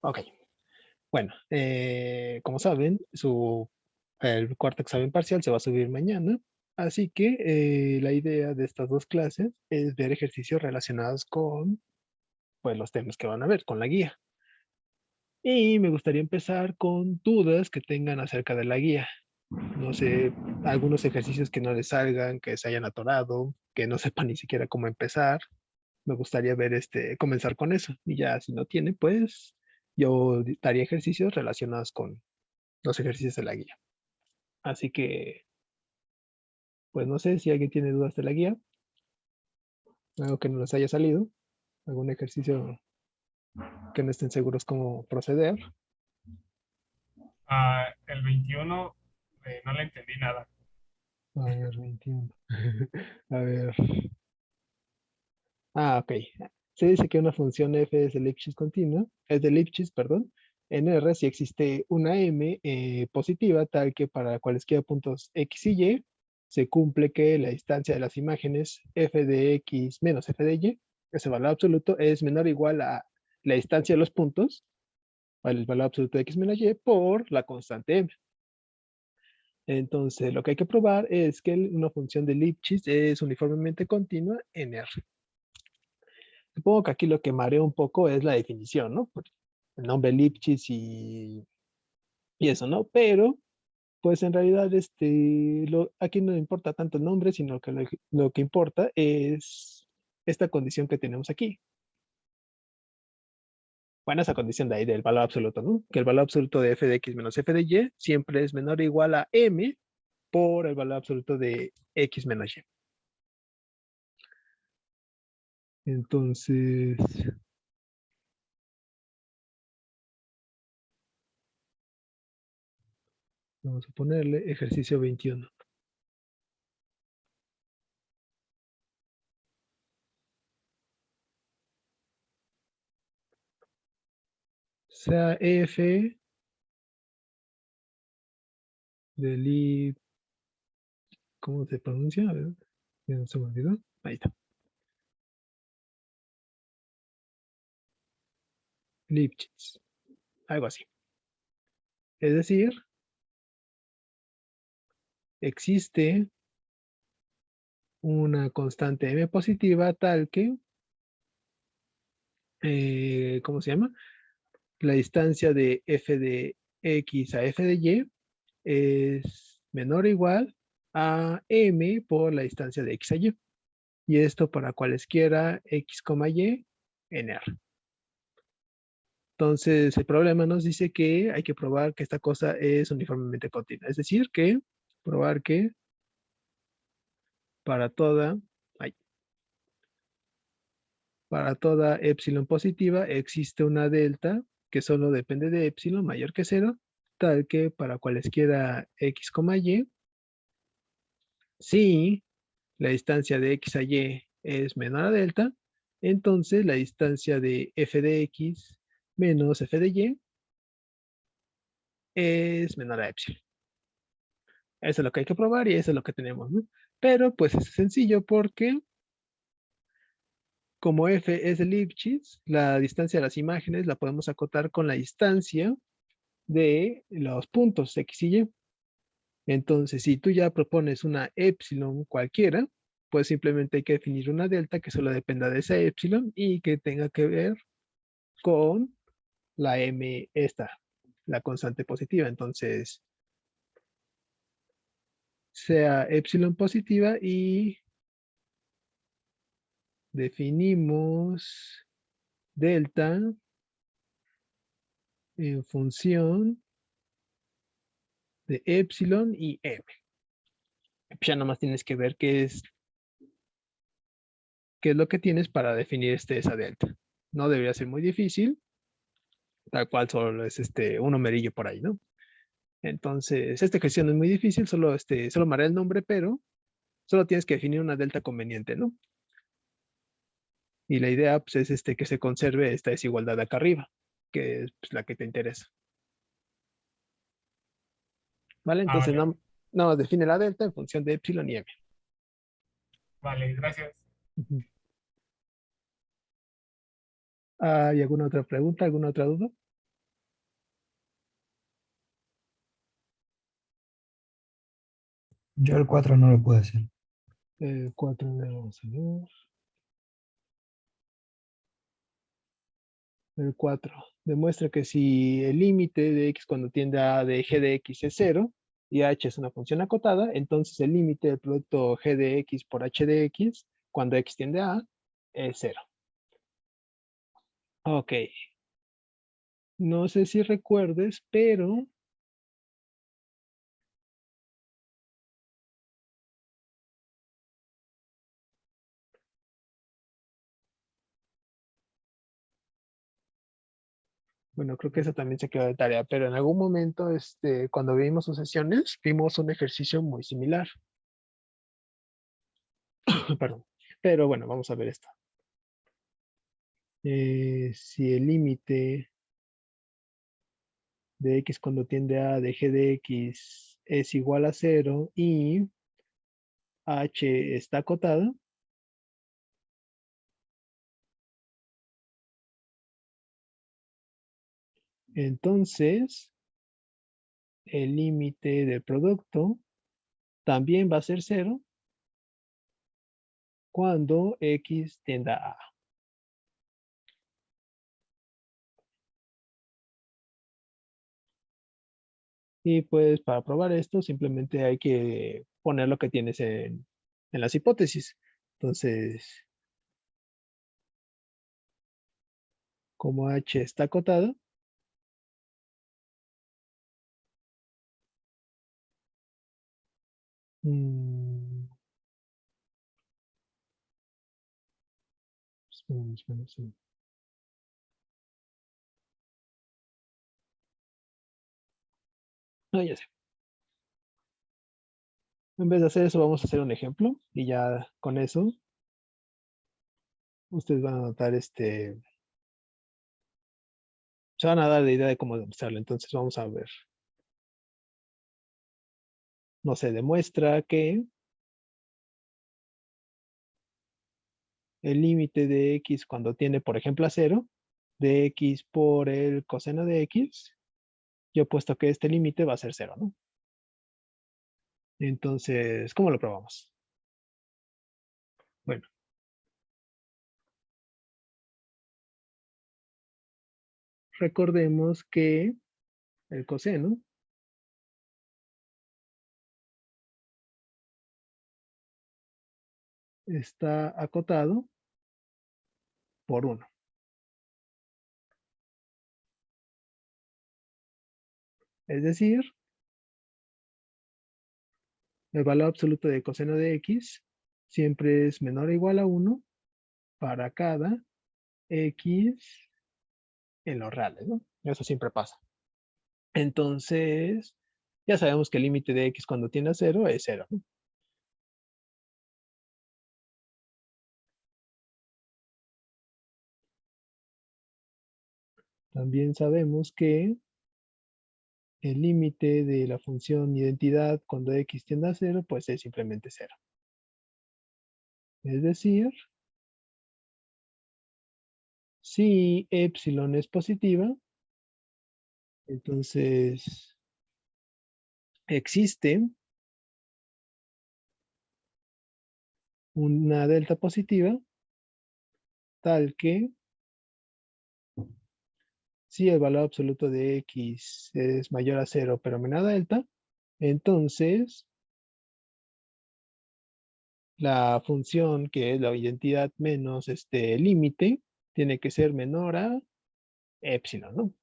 Ok, bueno, como saben, el cuarto examen parcial se va a subir mañana, así que la idea de estas dos clases es ver ejercicios relacionados con pues, los temas que van a ver, con la guía. Y me gustaría empezar con dudas que tengan acerca de la guía. No sé, algunos ejercicios que no les salgan, que se hayan atorado, que no sepan ni siquiera cómo empezar. Me gustaría ver comenzar con eso. Y ya si no tiene, pues yo daría ejercicios relacionados con los ejercicios de la guía. Así que, pues no sé si alguien tiene dudas de la guía, algo que no les haya salido, algún ejercicio que no estén seguros cómo proceder. El 21 no le entendí nada. A ver, 21. A ver. Ah, ok. Se dice que una función f es de Lipschitz, perdón, en R si existe una m positiva tal que para cualesquiera puntos x y y se cumple que la distancia de las imágenes f de x menos f de y, ese valor absoluto, es menor o igual a la distancia de los puntos, el valor absoluto de x menos y, por la constante m. Entonces, lo que hay que probar es que una función de Lipschitz es uniformemente continua en R. Supongo que aquí lo que marea un poco es la definición, ¿no? Por el nombre Lipschitz y eso, ¿no? Pero, pues en realidad, aquí no importa tanto el nombre, sino que lo que importa es esta condición que tenemos aquí. Bueno, esa condición de ahí del valor absoluto, ¿no? Que el valor absoluto de f de x menos f de y siempre es menor o igual a m por el valor absoluto de x menos y. Entonces, vamos a ponerle ejercicio 21. Sea f de Lipschitz. ¿Cómo se pronuncia? A ver, ya no se me olvidó. Ahí está. Lipschitz. Algo así. Es decir, existe una constante m positiva tal que, ¿cómo se llama? La distancia de f de x a f de y es menor o igual a m por la distancia de x a y. Y esto para cualesquiera x, y en R. Entonces, el problema nos dice que hay que probar que esta cosa es uniformemente continua. Es decir, que probar que para toda, ay, para toda epsilon positiva existe una delta que solo depende de epsilon mayor que cero, tal que para cualesquiera x, y, si la distancia de x a y es menor a delta, entonces la distancia de f de x menos f de y es menor a epsilon. Eso es lo que hay que probar y eso es lo que tenemos, ¿no? Pero pues es sencillo porque como f es de Lipschitz, la distancia de las imágenes la podemos acotar con la distancia de los puntos x y y. Entonces, si tú ya propones una epsilon cualquiera, pues simplemente hay que definir una delta que solo dependa de esa epsilon y que tenga que ver con la m esta, la constante positiva. Entonces, sea epsilon positiva y definimos delta en función de epsilon y m. Ya nomás tienes que ver qué es lo que tienes para definir esa delta. No debería ser muy difícil, tal cual solo es un numerillo por ahí, ¿no? Entonces, esta ecuación no es muy difícil, solo marea el nombre, pero solo tienes que definir una delta conveniente, ¿no? Y la idea pues, es que se conserve esta desigualdad acá arriba, que es pues, la que te interesa. ¿Vale? Ah, Entonces, vale, no define la delta en función de epsilon y m. vale, gracias. Ujú. ¿Hay alguna otra pregunta, alguna otra duda? Yo el 4 no lo puedo hacer. El 4, vamos a ver. El 4 demuestra que si el límite de x cuando tiende a de g de x es cero y h es una función acotada, entonces el límite del producto g de x por h de x cuando x tiende a es cero. Ok. No sé si recuerdes, pero bueno, creo que eso también se quedó de tarea, pero en algún momento, cuando vimos sus sesiones, vimos un ejercicio muy similar. Perdón. Pero bueno, vamos a ver esto. Si el límite de x cuando tiende a de g de x es igual a cero y h está acotada, entonces el límite del producto también va a ser cero cuando x tienda a. Y pues para probar esto simplemente hay que poner lo que tienes en las hipótesis. Entonces, como h está acotada, mm, espera. Ah, ya sé. En vez de hacer eso, vamos a hacer un ejemplo y ya con eso ustedes van a notar se van a dar la idea de cómo demostrarlo. Entonces vamos a ver. No se demuestra que el límite de x cuando tiene, por ejemplo, a cero, de x por el coseno de x, yo he puesto que este límite va a ser cero, ¿no? Entonces, ¿cómo lo probamos? Bueno, recordemos que el coseno está acotado por 1. Es decir, el valor absoluto de coseno de x siempre es menor o igual a 1 para cada x en los reales, ¿no? Eso siempre pasa. Entonces, ya sabemos que el límite de x cuando tiende a 0 es 0, ¿no? También sabemos que el límite de la función identidad cuando x tiende a 0, pues es simplemente 0. Es decir, si epsilon es positiva, entonces existe una delta positiva tal que si el valor absoluto de x es mayor a 0 pero menor a delta, entonces la función que es la identidad menos este límite tiene que ser menor a epsilon, ¿no?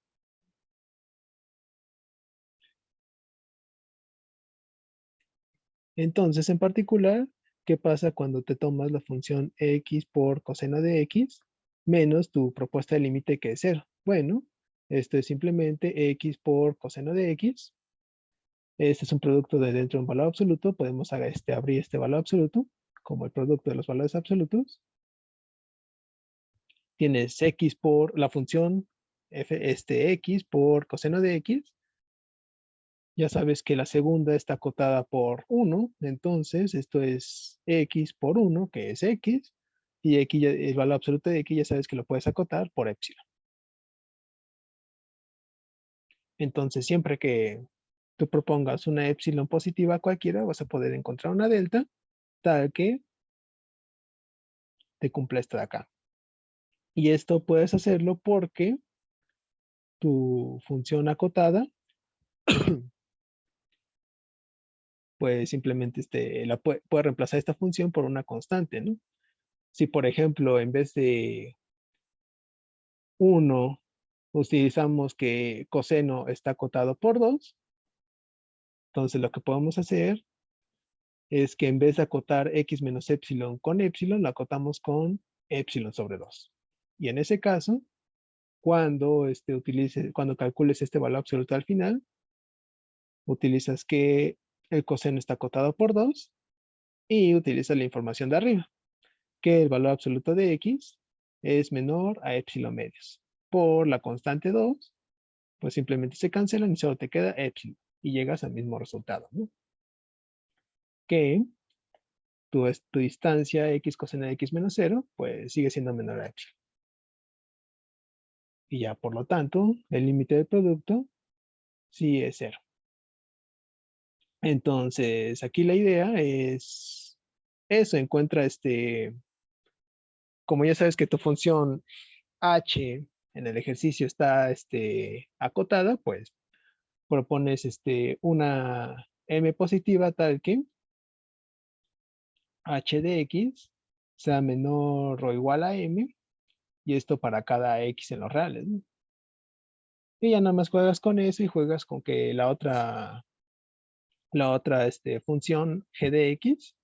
Entonces, en particular, ¿qué pasa cuando te tomas la función x por coseno de x menos tu propuesta de límite que es 0? Bueno, esto es simplemente x por coseno de x. Este es un producto de dentro de un valor absoluto. Podemos abrir este valor absoluto como el producto de los valores absolutos. Tienes x por la función x por coseno de x. Ya sabes que la segunda está acotada por 1, entonces esto es x por 1, que es x, y x el valor absoluto de x ya sabes que lo puedes acotar por epsilon. Entonces, siempre que tú propongas una epsilon positiva cualquiera, vas a poder encontrar una delta tal que te cumpla esta de acá. Y esto puedes hacerlo porque tu función acotada, pues simplemente puede reemplazar esta función por una constante, ¿no? Si, por ejemplo, en vez de 1 utilizamos que coseno está acotado por 2, entonces lo que podemos hacer es que en vez de acotar x menos epsilon con epsilon, lo acotamos con epsilon sobre 2. Y en ese caso, cuando calcules este valor absoluto al final, utilizas que el coseno está acotado por 2 y utilizas la información de arriba, que el valor absoluto de x es menor a epsilon medios. Por la constante 2, pues simplemente se cancelan y solo te queda epsilon y llegas al mismo resultado, ¿no? Que tu distancia x coseno de x menos 0, pues sigue siendo menor a epsilon. Y ya, por lo tanto, el límite del producto sí es 0. Entonces, aquí la idea es eso, encuentra como ya sabes que tu función h en el ejercicio está acotada, pues propones una m positiva tal que h de x sea menor o igual a m, y esto para cada x en los reales, ¿no? Y ya nada más juegas con eso y juegas con que la otra función g de x,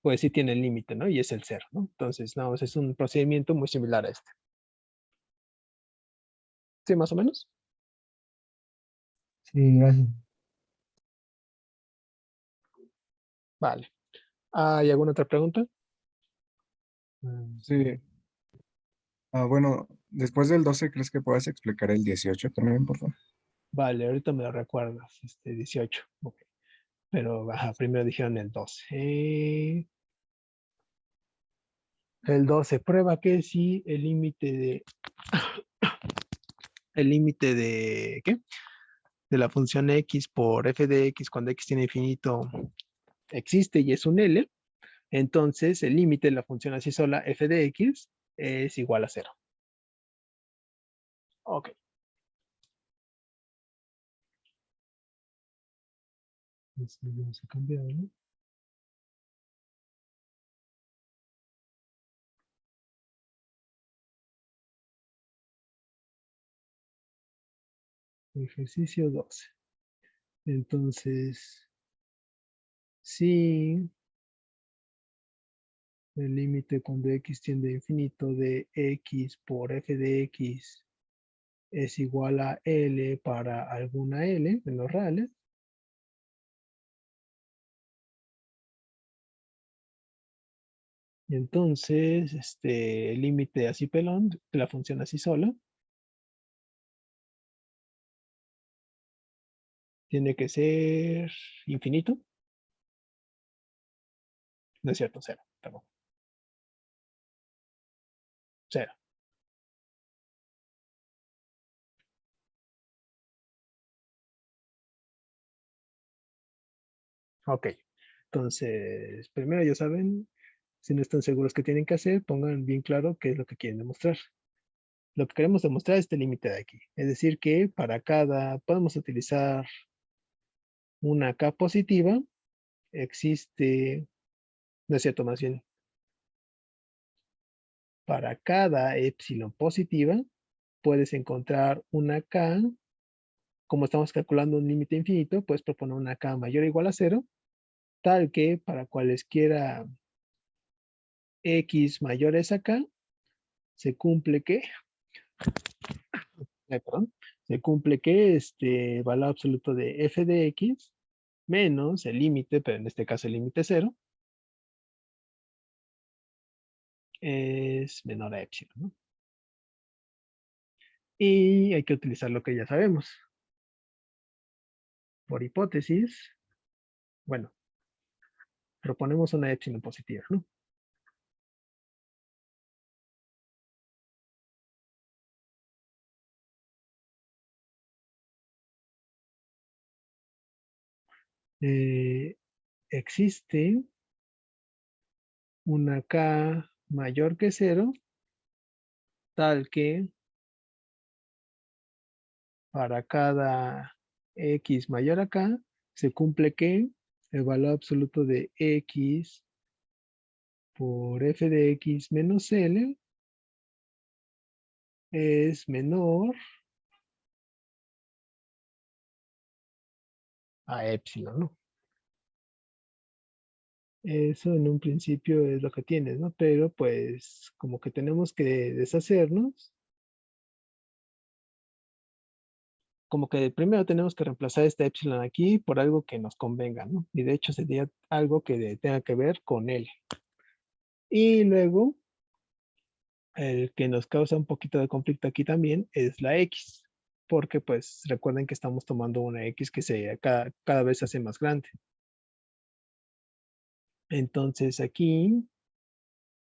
pues sí tiene el límite, ¿no? Y es el 0, ¿no? Entonces, no, es un procedimiento muy similar a este. ¿Sí, más o menos? Sí, gracias. Vale. ¿Hay alguna otra pregunta? Sí. Bueno, después del 12, ¿crees que puedas explicar el 18 también, por favor? Vale, ahorita me lo recuerdas, 18. Ok. Pero ajá, primero dijeron el 12. El 12 prueba que si el límite de ¿qué? De la función x por f de x cuando x tiene infinito existe y es un L, entonces el límite de la función así sola f de x es igual a 0. Ok. Entonces vamos a cambiar, ¿no? Ejercicio 12. Entonces, si el límite cuando x tiende a infinito de x por f de x es igual a L para alguna L en los reales, y entonces el límite así pelón de la función así sola tiene que ser infinito. No es cierto, cero, perdón. Cero. Ok. Entonces, primero ya saben, si no están seguros qué tienen que hacer, pongan bien claro qué es lo que quieren demostrar. Lo que queremos demostrar es este límite de aquí. Es decir, que para podemos utilizar una K positiva, existe, no es cierto, más bien, para cada epsilon positiva, puedes encontrar una K, como estamos calculando un límite infinito, puedes proponer una K mayor o igual a 0, tal que para cualesquiera X mayores a K, se cumple que, perdón, se cumple que valor absoluto de f de x menos el límite, pero en este caso el límite 0, es menor a epsilon, ¿no? Y hay que utilizar lo que ya sabemos. Por hipótesis, bueno, proponemos una epsilon positiva, ¿no? existe una K mayor que 0, tal que para cada X mayor a K, se cumple que el valor absoluto de X por f de X menos L es menor a epsilon, ¿no? Eso en un principio es lo que tienes, ¿no? Pero pues como que tenemos que deshacernos. Como que primero tenemos que reemplazar este epsilon aquí por algo que nos convenga, ¿no? Y de hecho sería algo que tenga que ver con L. Y luego, el que nos causa un poquito de conflicto aquí también es la X. Porque pues recuerden que estamos tomando una X que cada vez se hace más grande. Entonces aquí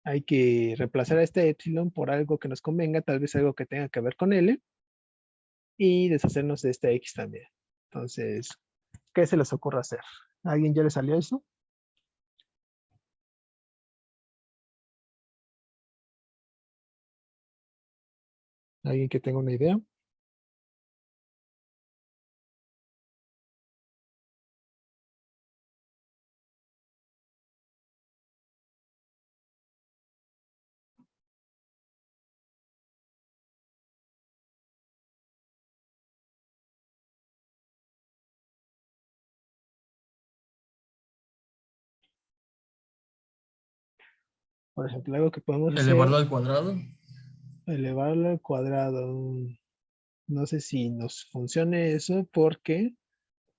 hay que reemplazar a este epsilon por algo que nos convenga, tal vez algo que tenga que ver con L, y deshacernos de esta X también. Entonces, ¿qué se les ocurre hacer? ¿A alguien ya le salió eso? ¿Alguien que tenga una idea? Por ejemplo, algo que podemos hacer, Elevarlo al cuadrado. elevarlo al cuadrado. No sé si nos funcione eso porque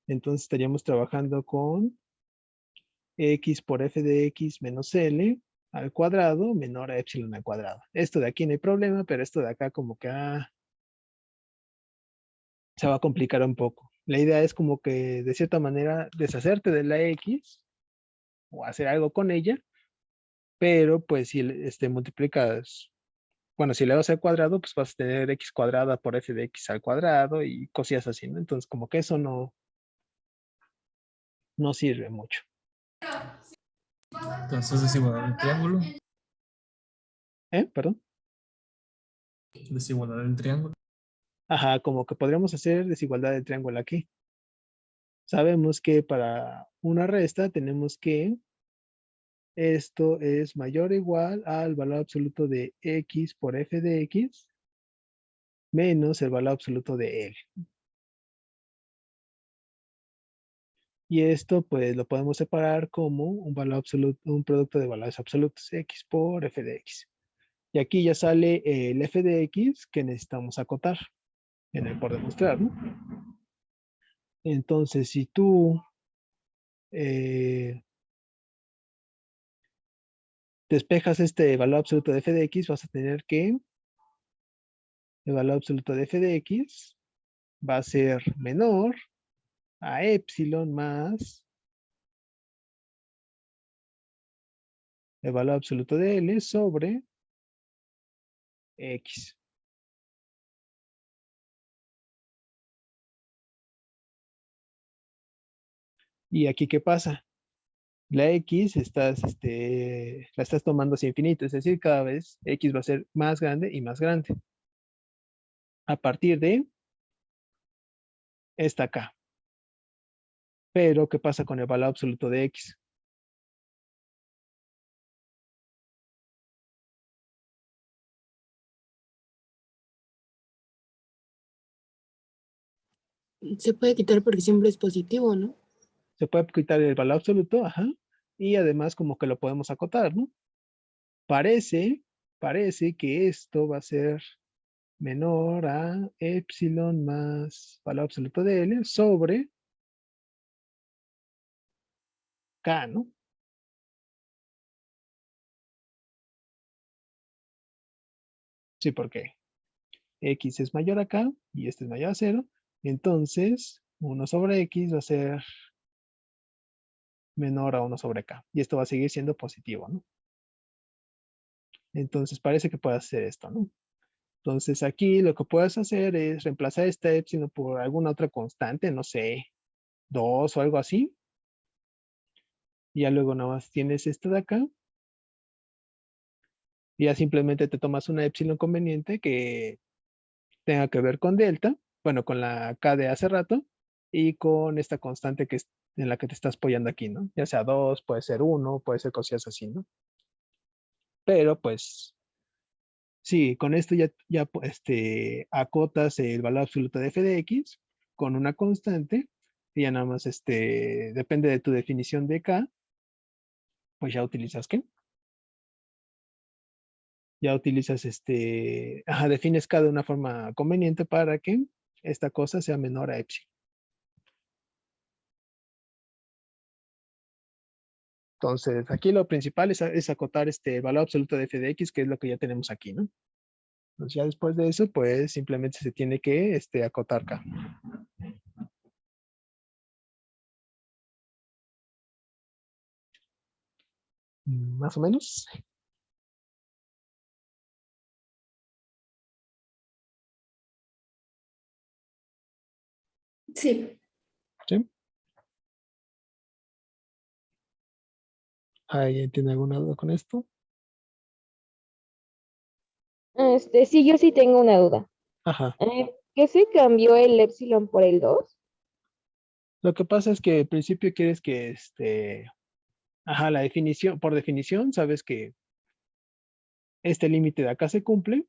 entonces estaríamos trabajando con x por f de x menos L al cuadrado menor a epsilon al cuadrado. Esto de aquí no hay problema, pero esto de acá como que se va a complicar un poco. La idea es como que de cierta manera deshacerte de la x o hacer algo con ella, pero pues si multiplicas, bueno, si le das al cuadrado, pues vas a tener x cuadrada por f de x al cuadrado y cosillas así, ¿no? Entonces como que eso no sirve mucho. Entonces desigualdad del triángulo. ¿Perdón? Desigualdad del triángulo. Ajá, como que podríamos hacer desigualdad del triángulo aquí. Sabemos que para una resta tenemos que esto es mayor o igual al valor absoluto de x por f de x menos el valor absoluto de L. Y esto pues lo podemos separar como un valor absoluto, un producto de valores absolutos, x por f de x. Y aquí ya sale el f de x que necesitamos acotar en el por demostrar, ¿no? Entonces, si tú despejas este valor absoluto de f de x, vas a tener que el valor absoluto de f de x va a ser menor a epsilon más el valor absoluto de L sobre X. ¿Y aquí qué pasa? La X la estás tomando hacia infinito, es decir, cada vez X va a ser más grande y más grande. A partir de esta acá. Pero, ¿qué pasa con el valor absoluto de X? Se puede quitar porque siempre es positivo, ¿no? Se puede quitar el valor absoluto, ajá, y además como que lo podemos acotar, ¿no? Parece que esto va a ser menor a epsilon más valor absoluto de L sobre K, ¿no? Sí, porque X es mayor a K y este es mayor a 0, entonces 1 sobre X va a ser menor a 1 sobre K. Y esto va a seguir siendo positivo, ¿no? Entonces parece que puedes hacer esto, ¿no? Entonces aquí lo que puedes hacer es reemplazar esta epsilon por alguna otra constante, no sé, 2 o algo así, Y ya luego nada más tienes esto de acá. Y ya simplemente te tomas una epsilon conveniente que tenga que ver con delta, bueno, con la K de hace rato, y con esta constante que es en la que te estás apoyando aquí, ¿no? Ya sea 2, puede ser 1, puede ser cosillas así, ¿no? Pero pues sí, con esto ya acotas el valor absoluto de f de x con una constante, y ya nada más depende de tu definición de K, pues ya utilizas ¿qué? Ya utilizas defines K de una forma conveniente para que esta cosa sea menor a epsilon. Entonces, aquí lo principal es acotar el valor absoluto de f de x, que es lo que ya tenemos aquí, ¿no? Entonces, ya después de eso, pues simplemente se tiene que acotar K. Más o menos. Sí. ¿Sí? ¿Alguien tiene alguna duda con esto? Sí, yo sí tengo una duda. Ajá. ¿Qué se cambió el epsilon por el 2? Lo que pasa es que al principio quieres que la definición, por definición, sabes que este límite de acá se cumple.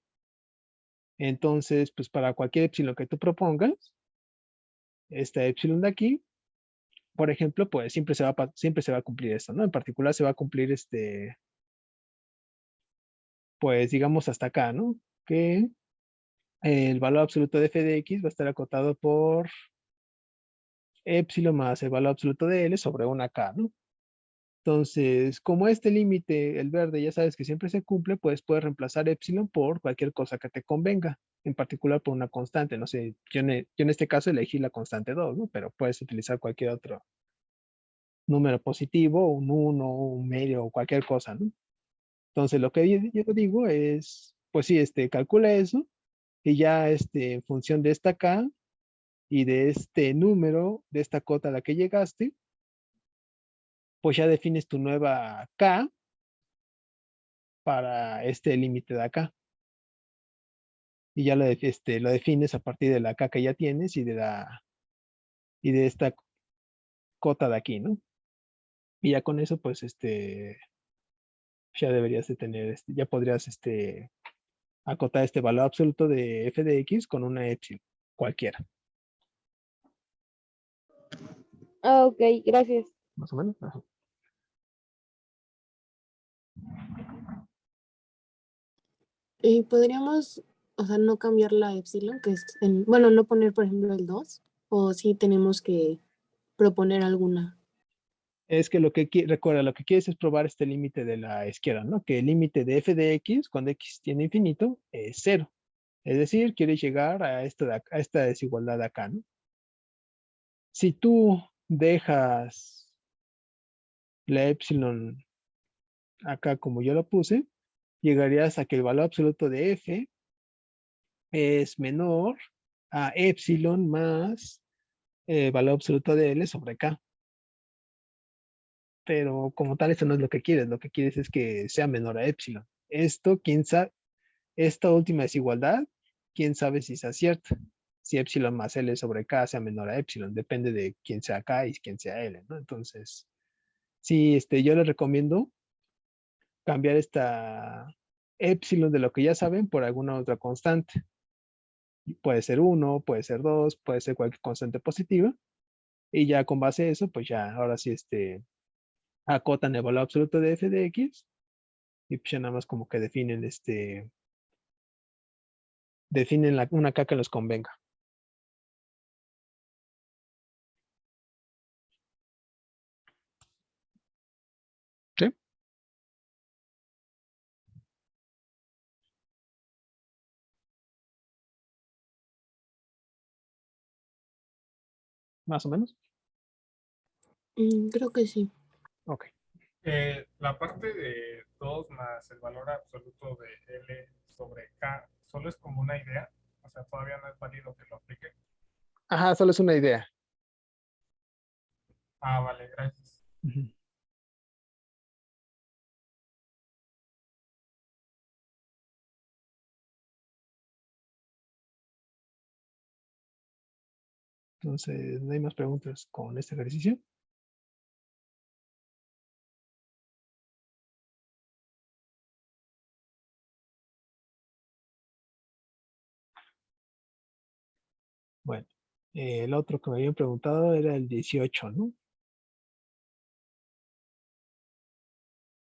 Entonces, pues para cualquier epsilon que tú propongas, esta epsilon de aquí, por ejemplo, pues siempre se va a cumplir esto, ¿no? En particular se va a cumplir pues digamos hasta acá, ¿no? Que el valor absoluto de f de x va a estar acotado por epsilon más el valor absoluto de L sobre una K, ¿no? Entonces, como este límite, el verde, ya sabes que siempre se cumple, pues puedes reemplazar epsilon por cualquier cosa que te convenga, en particular por una constante. No sé, yo en este caso elegí la constante 2, ¿no? Pero puedes utilizar cualquier otro número positivo, un 1, un medio o cualquier cosa, ¿no? Entonces, lo que yo digo es, pues sí, calcula eso y ya en función de esta K y de este número, de esta cota a la que llegaste, pues ya defines tu nueva K para este límite de acá. Y ya lo defines a partir de la K que ya tienes y de esta cota de aquí, ¿no? Y ya con eso, pues, ya deberías de tener, ya podrías, acotar este valor absoluto de f de x con una epsilon, cualquiera, Ok, gracias. más o menos. Ajá. Podríamos, o sea, no cambiar la epsilon, que es, bueno, no poner, por ejemplo, el 2, o sí tenemos que proponer alguna. Es que recuerda, lo que quieres es probar este límite de la izquierda, ¿no? Que el límite de f de x, cuando x tiene infinito, es 0. Es decir, quieres llegar a a esta desigualdad de acá, ¿no? Si tú dejas la epsilon acá como yo lo puse, llegarías a que el valor absoluto de f es menor a epsilon más el valor absoluto de L sobre K. Pero como tal, eso no es lo que quieres. Lo que quieres es que sea menor a epsilon. Esto, quién sabe, esta última desigualdad, quién sabe si sea cierta. Si epsilon más L sobre K sea menor a epsilon. Depende de quién sea K y quién sea L, ¿no? Entonces, sí, yo les recomiendo cambiar esta epsilon de lo que ya saben por alguna otra constante. Puede ser 1, puede ser 2, puede ser cualquier constante positiva. Y ya con base a eso, pues ya ahora sí acotan el valor absoluto de f de x y pues ya nada más como que definen una k que les convenga. ¿Sí? Más o menos. Creo que sí. Ok. La parte de 2 más el valor absoluto de L sobre K, ¿solo es como una idea? O sea, todavía no es válido que lo aplique. Ajá, solo es una idea. Ah, vale, gracias. Ujú. Entonces, ¿no hay más preguntas con este ejercicio? Bueno, el otro que me habían preguntado era el 18, ¿no?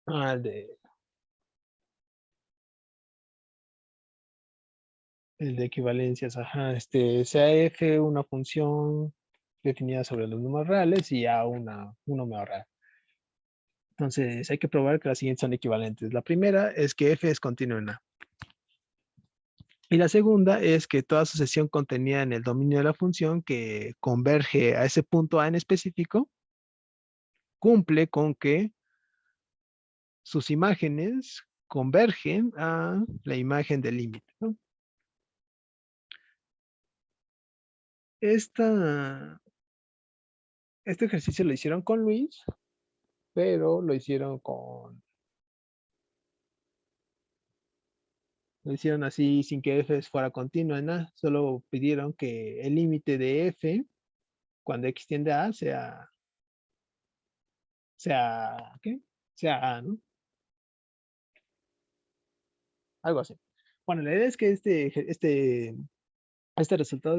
Ah, el de equivalencias, ajá. Sea f una función definida sobre los números reales y a un número real. Entonces, hay que probar que las siguientes son equivalentes. La primera es que f es continuo en A. Y la segunda es que toda sucesión contenida en el dominio de la función que converge a ese punto A en específico, cumple con que sus imágenes convergen a la imagen del límite, ¿no? Este ejercicio lo hicieron con Luis, pero lo hicieron así sin que f fuera continuo en A. Solo pidieron que el límite de f, cuando x tiende a A, ¿qué? Sea A, ¿no? Algo así. Bueno, la idea es que este resultado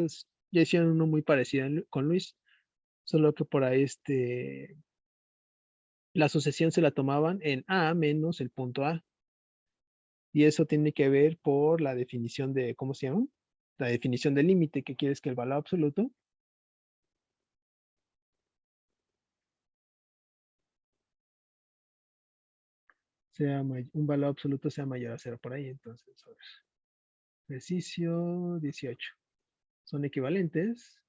ya hicieron uno muy parecido con Luis, solo que por ahí la sucesión se la tomaban en A menos el punto A. Y eso tiene que ver por la definición de, ¿cómo se llama? La definición del límite, que quieres que el valor absoluto un valor absoluto sea mayor a 0 por ahí. Entonces, a ver. Ejercicio 18. Son equivalentes.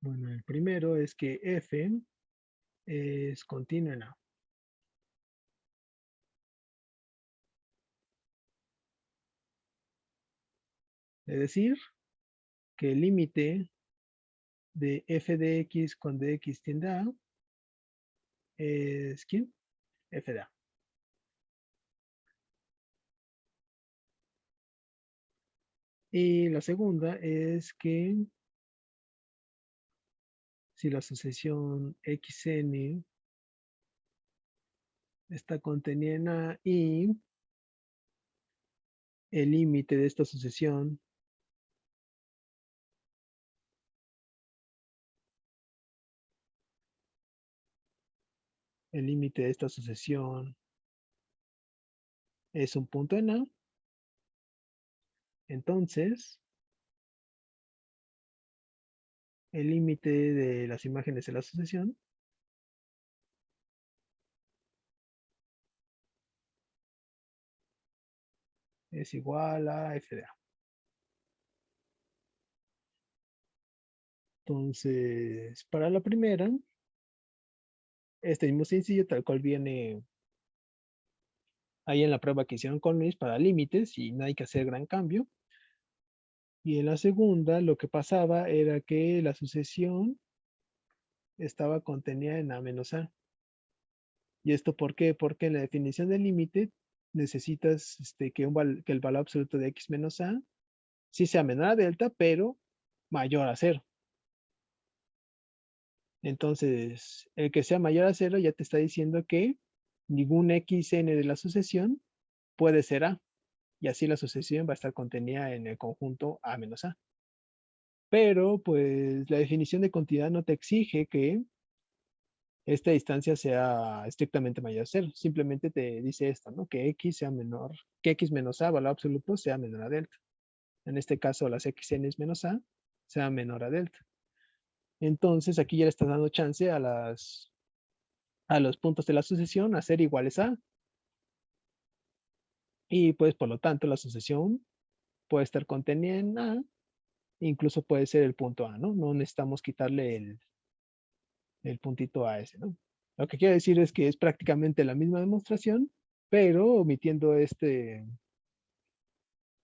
Bueno, el primero es que f es continuo en A. Es decir, que el límite de f de x cuando x tiende a A es ¿quién? F de A. Y la segunda es que si la sucesión xn está contenida en A y el límite de esta sucesión es un punto en A, entonces el límite de las imágenes de la sucesión es igual a f de A. Entonces, para la primera, este mismo sencillo, tal cual viene ahí en la prueba que hicieron con Luis para límites y no hay que hacer gran cambio. Y en la segunda, lo que pasaba era que la sucesión estaba contenida en A menos A. ¿Y esto por qué? Porque en la definición del límite necesitas que el valor absoluto de x menos A sí sea menor a delta, pero mayor a 0. Entonces, el que sea mayor a 0 ya te está diciendo que ningún xn de la sucesión puede ser A. Y así la sucesión va a estar contenida en el conjunto A menos A. Pero, pues, la definición de continuidad no te exige que esta distancia sea estrictamente mayor a 0. Simplemente te dice esto, ¿no? Que x sea menor, que x menos A, valor absoluto, sea menor a delta. En este caso, las xn menos A sea menor a delta. Entonces, aquí ya le estás dando chance a los puntos de la sucesión a ser iguales a. Y pues, por lo tanto, la sucesión puede estar contenida en A, incluso puede ser el punto A, ¿no? No necesitamos quitarle el puntito a ese, ¿no? Lo que quiero decir es que es prácticamente la misma demostración, pero omitiendo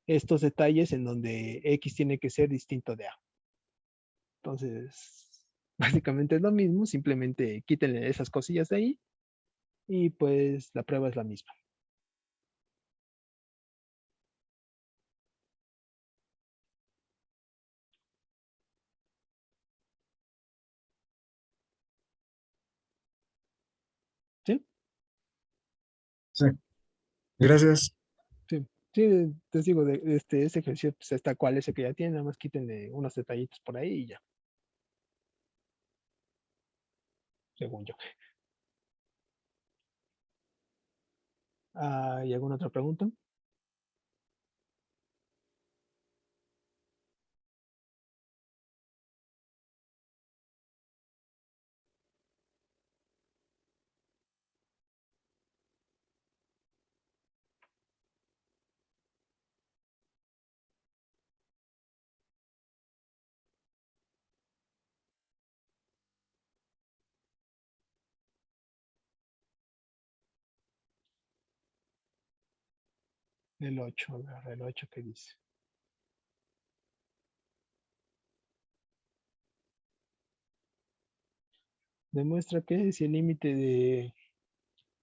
estos detalles en donde X tiene que ser distinto de A. Entonces, básicamente es lo mismo, simplemente quítenle esas cosillas de ahí y pues la prueba es la misma. ¿Sí? Sí, gracias. Sí, sí, te digo, ese ejercicio pues, está cual ese que ya tiene, nada más quítenle unos detallitos por ahí y ya, según yo. ¿Hay alguna otra pregunta? El 8, a ver, el 8 ¿qué dice? Demuestra que si el límite de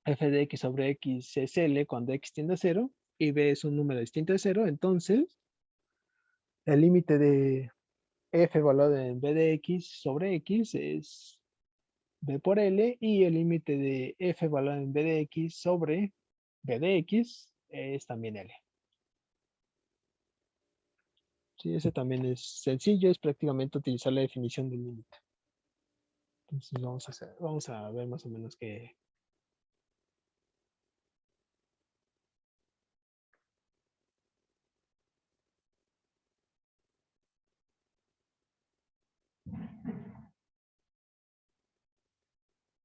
f de x sobre x es L cuando x tiende a 0 y b es un número distinto de 0, entonces el límite de f evaluado en b de x sobre x es b por L y el límite de f evaluado en b de x sobre b de x es también L. Sí, ese también es sencillo, es prácticamente utilizar la definición del límite. Entonces vamos a ver más o menos qué.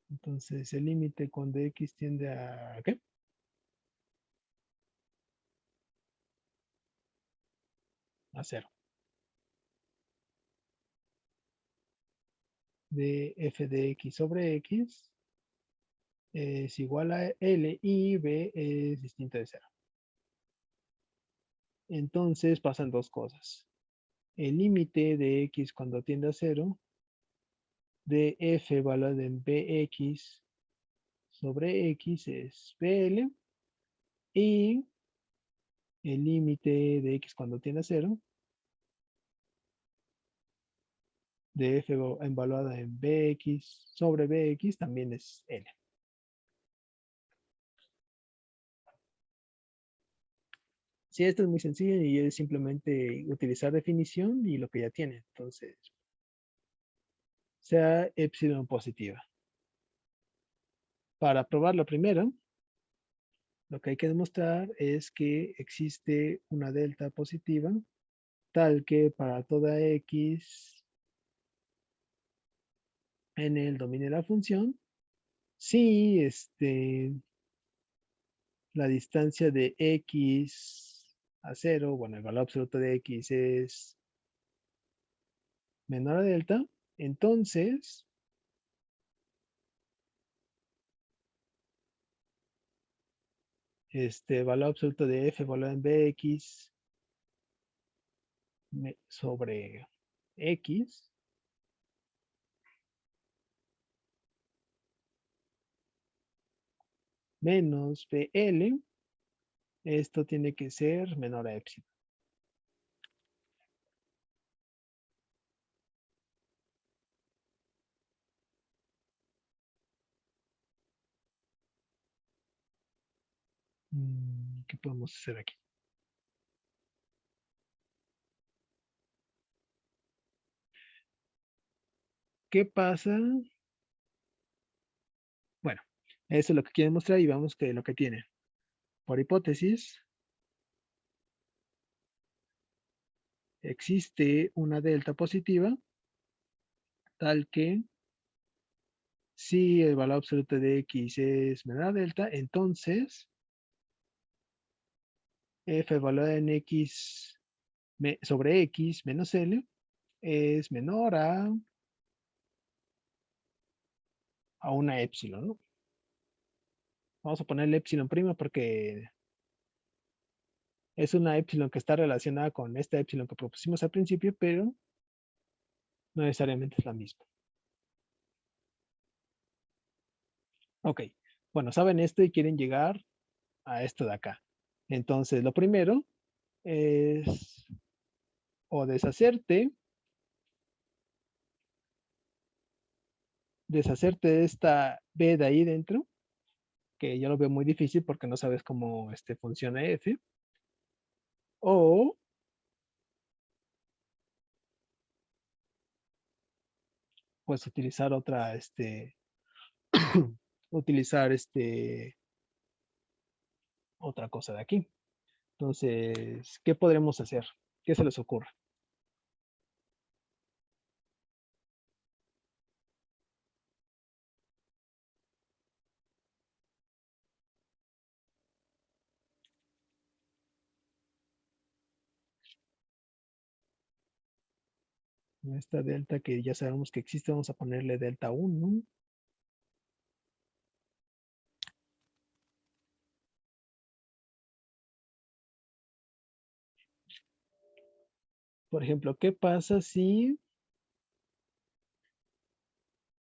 Entonces el límite cuando x tiende a ¿qué? A 0. De f de x sobre x es igual a L y B es distinto de 0. Entonces pasan dos cosas. El límite de x cuando tiende a 0 de f evaluado en bx sobre x es BL y el límite de x cuando tiende a 0 de f evaluada en bx sobre bx también es L. Sí, esto es muy sencillo y es simplemente utilizar definición y lo que ya tiene. Entonces, sea epsilon positiva. Para probar lo primero, lo que hay que demostrar es que existe una delta positiva tal que para toda x en el dominio de la función, si la distancia de x a 0, bueno, el valor absoluto de x es menor a delta, entonces valor absoluto de f valor en bx sobre x menos bl, esto tiene que ser menor a epsilon. ¿Qué podemos hacer aquí? ¿Qué pasa? Bueno, eso es lo que quiere mostrar y vamos que lo que tiene. Por hipótesis, existe una delta positiva tal que si el valor absoluto de x es menor a delta, entonces f evaluada en x sobre x menos L es menor a una epsilon, ¿no? Vamos a ponerle epsilon prima porque es una epsilon que está relacionada con esta epsilon que propusimos al principio, pero no necesariamente es la misma. Ok, bueno, saben esto y quieren llegar a esto de acá. Entonces, lo primero es o deshacerte de esta B de ahí dentro, que yo lo veo muy difícil porque no sabes cómo funciona F, o pues utilizar otra, utilizar otra cosa de aquí. Entonces, ¿qué podremos hacer? ¿Qué se les ocurre? Esta delta que ya sabemos que existe, vamos a ponerle delta 1. Por ejemplo, ¿qué pasa si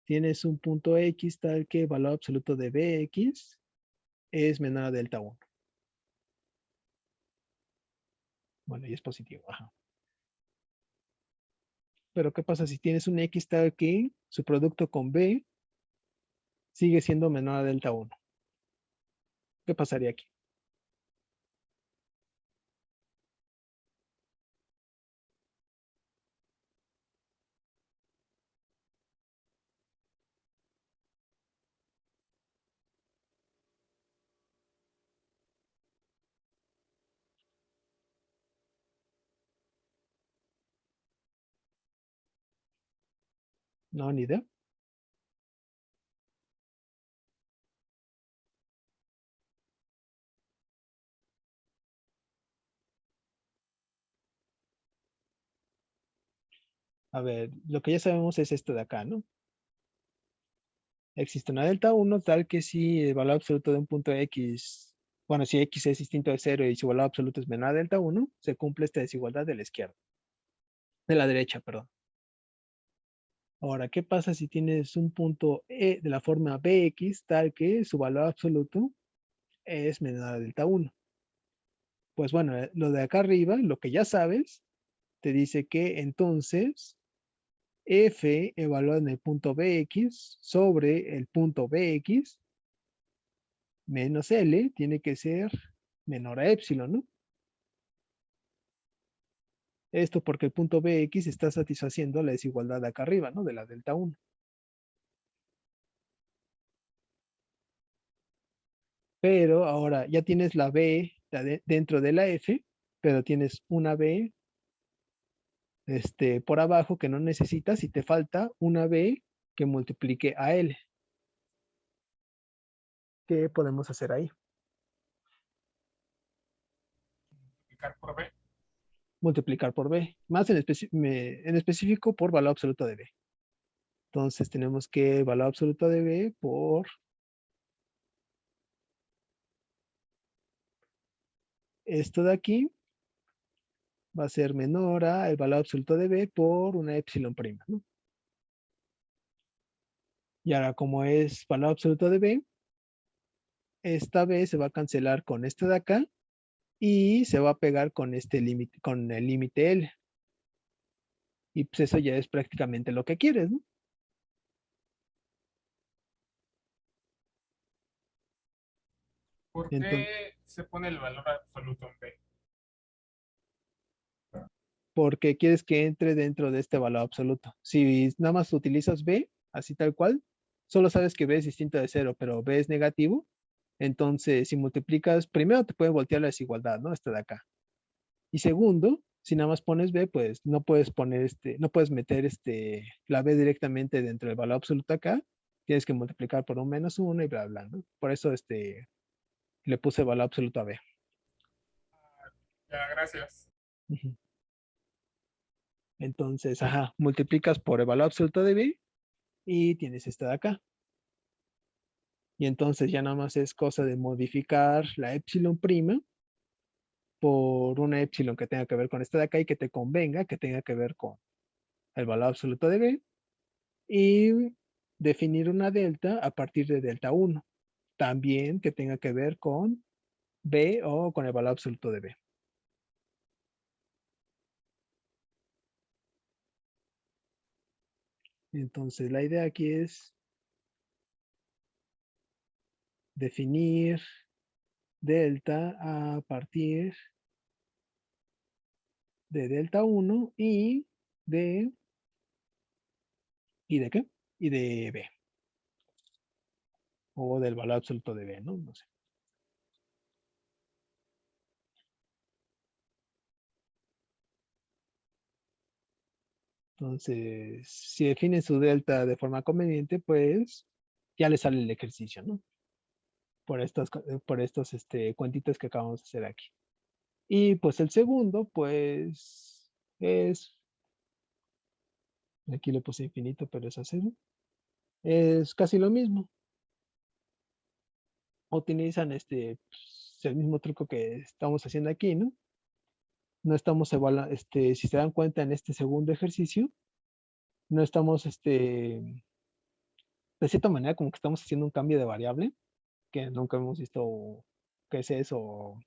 tienes un punto X tal que el valor absoluto de Bx es menor a delta 1? Bueno, y es positivo. Ajá. Pero ¿qué pasa si tienes un X tal que su producto con B sigue siendo menor a delta 1? ¿Qué pasaría aquí? No, ni idea. A ver, lo que ya sabemos es esto de acá, ¿no? Existe una delta 1 tal que si el valor absoluto de un punto X, bueno, si X es distinto de 0 y su valor absoluto es menor a delta 1, se cumple esta desigualdad de la izquierda, de la derecha, perdón. Ahora, ¿qué pasa si tienes un punto E de la forma Bx tal que su valor absoluto es menor a delta 1? Pues bueno, lo de acá arriba, lo que ya sabes, te dice que entonces F evaluado en el punto Bx sobre el punto Bx menos L tiene que ser menor a epsilon, ¿no? Esto porque el punto Bx está satisfaciendo la desigualdad de acá arriba, ¿no? De la delta 1. Pero ahora ya tienes la B dentro de la F, pero tienes una B por abajo que no necesitas y te falta una B que multiplique a L. ¿Qué podemos hacer ahí? Multiplicar por B. Multiplicar por B, más en específico por valor absoluto de B. Entonces tenemos que valor absoluto de B por esto de aquí va a ser menor a el valor absoluto de B por una epsilon prima, ¿no? Y ahora como es valor absoluto de B, esta B se va a cancelar con este de acá y se va a pegar con este límite, con el límite L. Y pues eso ya es prácticamente lo que quieres, ¿no? ¿Por Entonces, qué se pone el valor absoluto en B? porque quieres que entre dentro de este valor absoluto. Si nada más utilizas B, así tal cual, solo sabes que B es distinto de 0, pero B es negativo. Entonces, si multiplicas, primero te puede voltear la desigualdad, ¿no? Esta de acá. Y segundo, si nada más pones B, pues no puedes poner no puedes meter la B directamente dentro del valor absoluto acá. Tienes que multiplicar por un menos 1 y bla, bla, ¿no? Por eso le puse valor absoluto a B. Ya, gracias. Ujú. Entonces, ajá, multiplicas por el valor absoluto de B y tienes esta de acá. Y entonces ya nada más es cosa de modificar la epsilon prima por una epsilon que tenga que ver con esta de acá y que te convenga, que tenga que ver con el valor absoluto de B y definir una delta a partir de delta 1. también que tenga que ver con B o con el valor absoluto de B. Entonces, la idea aquí es definir delta a partir de delta 1 ¿y de qué? Y de B. O del valor absoluto de B, ¿no? No sé. Entonces, si definen su delta de forma conveniente, pues ya le sale el ejercicio, ¿no? Por estos cuentitas que acabamos de hacer aquí. Y pues el segundo, pues es, aquí le puse infinito, pero es a cero. Es casi lo mismo. Utilizan pues, el mismo truco que estamos haciendo aquí, ¿no? No estamos evaluando, si se dan cuenta en este segundo ejercicio, no estamos, de cierta manera, como que estamos haciendo un cambio de variable, que nunca hemos visto qué es eso,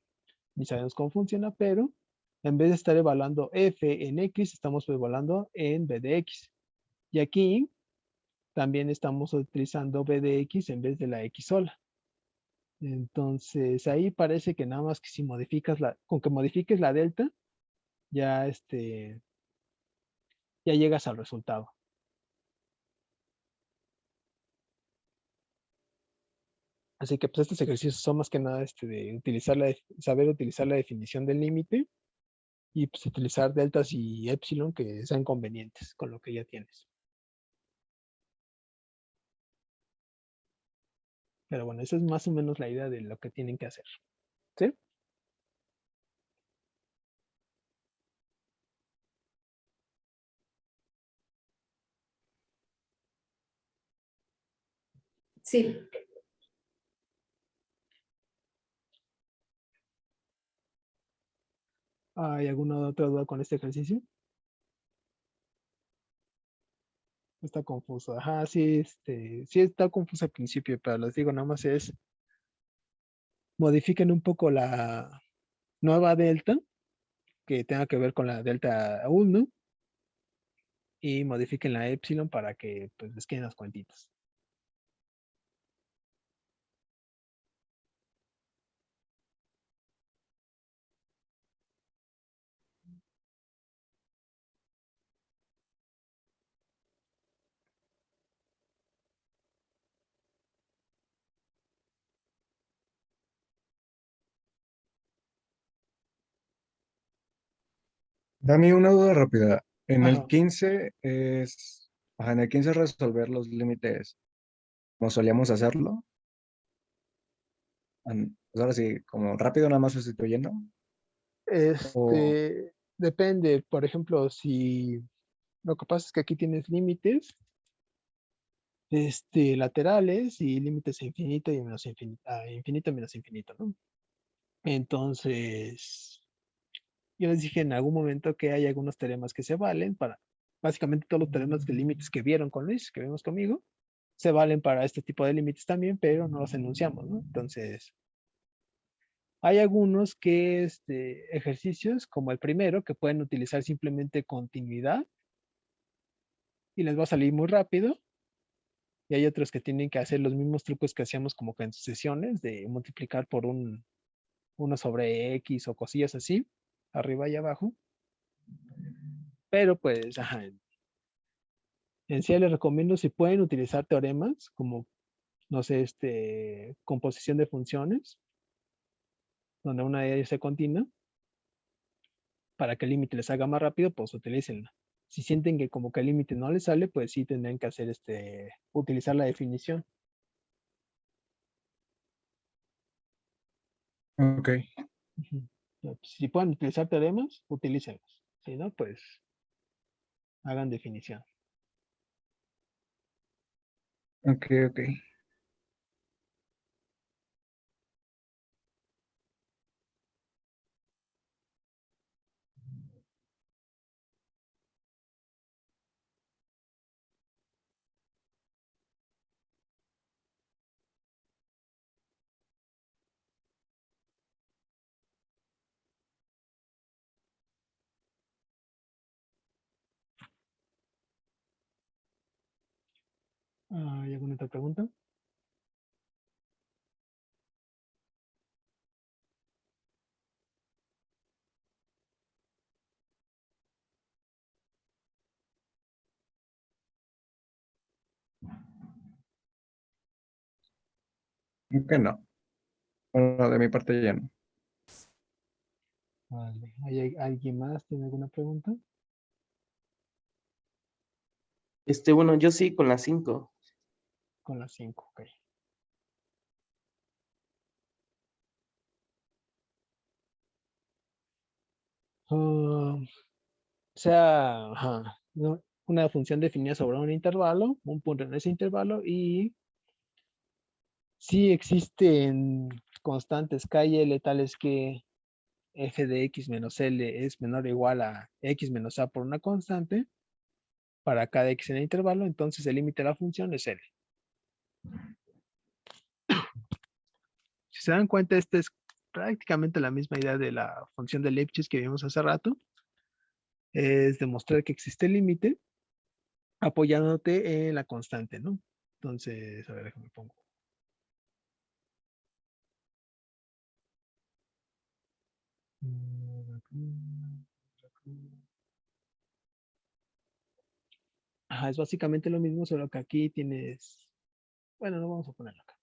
ni sabemos cómo funciona, pero en vez de estar evaluando f en x, estamos evaluando en b de x. Y aquí también estamos utilizando b de x en vez de la x sola. Entonces ahí parece que nada más que si modificas con que modifiques la delta, ya ya llegas al resultado. Así que pues estos ejercicios son más que nada de saber utilizar la definición del límite y pues utilizar deltas y epsilon que sean convenientes con lo que ya tienes. Pero bueno, esa es más o menos la idea de lo que tienen que hacer. ¿Sí? Sí. ¿Hay alguna otra duda con este ejercicio? Está confuso. Ajá, sí, sí está confuso al principio, pero les digo, nada más modifiquen un poco la nueva delta que tenga que ver con la delta 1 y modifiquen la epsilon para que pues les queden las cuentitas. Dani, una duda rápida. En el Ajá. 15 en el 15 resolver los límites, como solíamos hacerlo. Pues ahora sí, como rápido nada más sustituyendo. O, Depende, por ejemplo, si lo que pasa es que aquí tienes límites laterales y límites a infinito y menos infinito, a infinito menos infinito, ¿no? Entonces, yo les dije en algún momento que hay algunos teoremas que se valen para, básicamente todos los teoremas de límites que vieron con Luis, que vimos conmigo, se valen para este tipo de límites también, pero no los enunciamos, ¿no? Entonces, hay algunos ejercicios, como el primero, que pueden utilizar simplemente continuidad y les va a salir muy rápido. Y hay otros que tienen que hacer los mismos trucos que hacíamos como que en sucesiones, de multiplicar por uno sobre X o cosillas así, arriba y abajo. Pero pues, ajá, en sí les recomiendo si pueden utilizar teoremas como, no sé, composición de funciones, donde una de ellas sea continua, para que el límite les haga más rápido, pues utilícenla. Si sienten que como que el límite no les sale, pues sí tendrán que hacer utilizar la definición. ok, Ujú. Si pueden utilizar teoremas, utilícenlos. Si no, pues hagan definición. ok, ok. ¿Hay alguna otra pregunta? Creo que no. Bueno, de mi parte ya no. Vale. ¿Alguien más tiene alguna pregunta? Bueno, yo sí con las 5. Con las 5, ok. Ah, sea ajá, una función definida sobre un intervalo, un punto en ese intervalo, y si existen constantes K y L tales que f de x menos L es menor o igual a x menos a por una constante, para cada x en el intervalo, entonces el límite de la función es L. Si se dan cuenta, esta es prácticamente la misma idea de la función de Lipschitz que vimos hace rato, es demostrar que existe el límite apoyándote en la constante, ¿no? Entonces, a ver, déjame pongo. Ajá, es básicamente lo mismo, solo que aquí tienes, bueno, no vamos a ponerlo acá.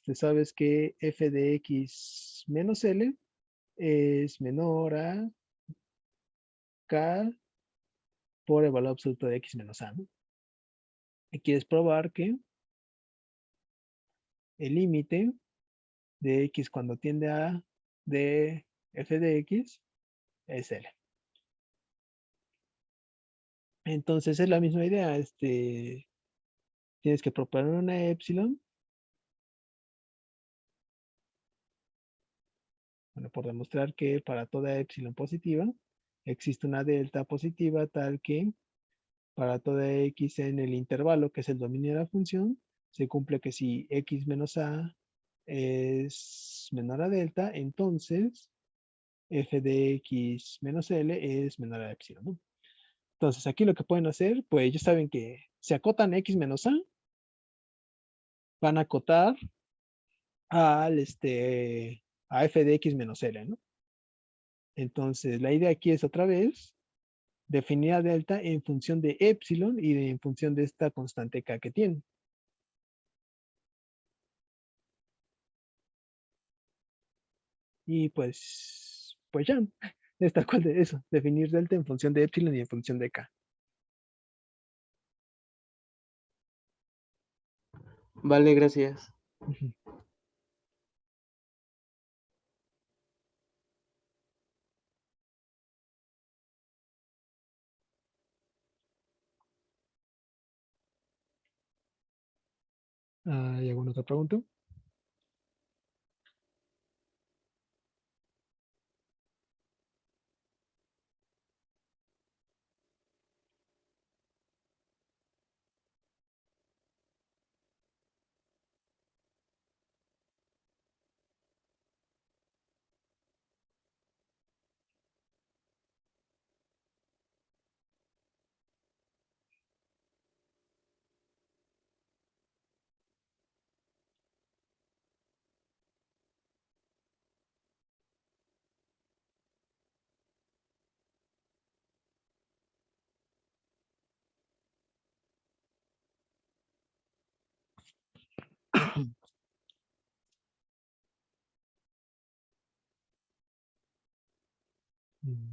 Tú sabes que f de x menos L es menor a K por el valor absoluto de x menos A, ¿no? Y quieres probar que el límite de x cuando tiende a de f de x es L. Entonces es la misma idea, tienes que proponer una epsilon, bueno, por demostrar que para toda epsilon positiva existe una delta positiva tal que para toda x en el intervalo, que es el dominio de la función, se cumple que si x menos a es menor a delta, entonces f de x menos L es menor a epsilon, ¿no? Entonces aquí lo que pueden hacer, pues ya saben que si acotan x menos a, van a acotar al a f de x menos L, ¿no? Entonces la idea aquí es otra vez definir a delta en función de epsilon y en función de esta constante k que tiene. Y pues ya, es tal cual de eso, definir delta en función de epsilon y en función de k. Vale, gracias. Ujú. ¿Hay alguna otra pregunta?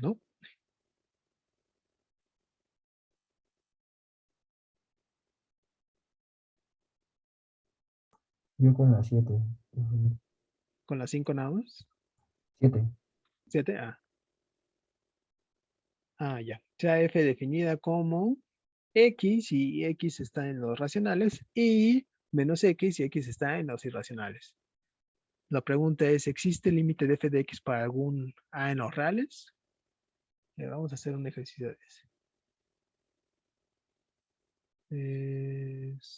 No. Yo con la 7. Con las 5 nada más. 7. 7. Ya. Sea f definida como x y x está en los racionales y menos x y x está en los irracionales. La pregunta es, ¿existe el límite de f de x para algún a en los reales? Vamos a hacer un ejercicio de ese.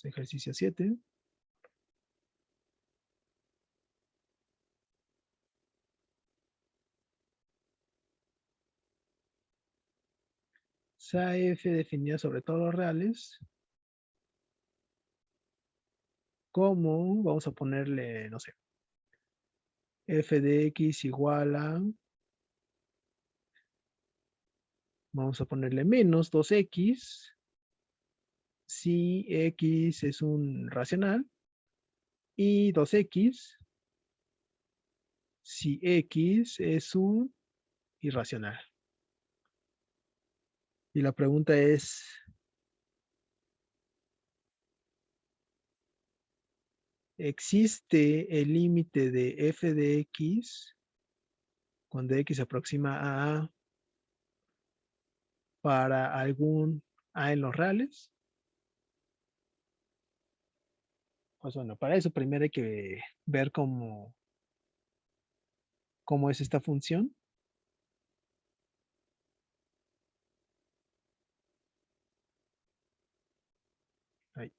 Ejercicio 7. sea f definida sobre todos los reales, como, vamos a ponerle, no sé, f de x igual a, vamos a ponerle menos 2x, si x es un racional, y 2x, si x es un irracional. Y la pregunta es, ¿existe el límite de f de x cuando x se aproxima a A para algún A en los reales? Pues bueno, para eso primero hay que ver cómo es esta función. Ahí,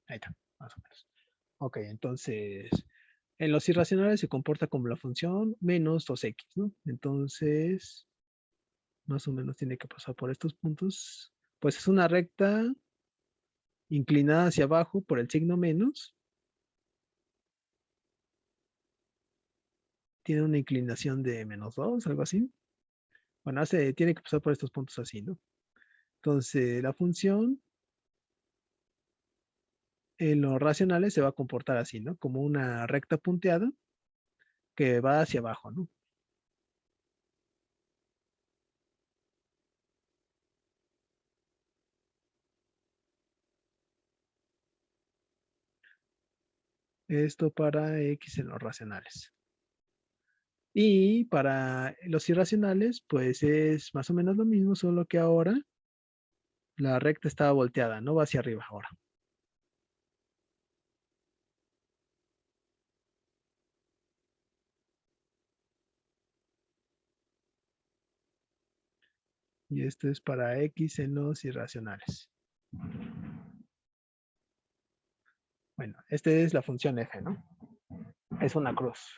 ahí está, más o menos. Ok, entonces, en los irracionales se comporta como la función menos 2x, ¿no? Entonces, más o menos tiene que pasar por estos puntos. Pues es una recta inclinada hacia abajo por el signo menos. Tiene una inclinación de menos 2, algo así. Bueno, tiene que pasar por estos puntos así, ¿no? Entonces, la función en los racionales se va a comportar así, ¿no? Como una recta punteada que va hacia abajo, ¿no? Esto para x en los racionales. Y para los irracionales, pues es más o menos lo mismo, solo que ahora la recta está volteada, no va hacia arriba ahora. Y esto es para x en los irracionales. Bueno, esta es la función f, ¿no? Es una cruz.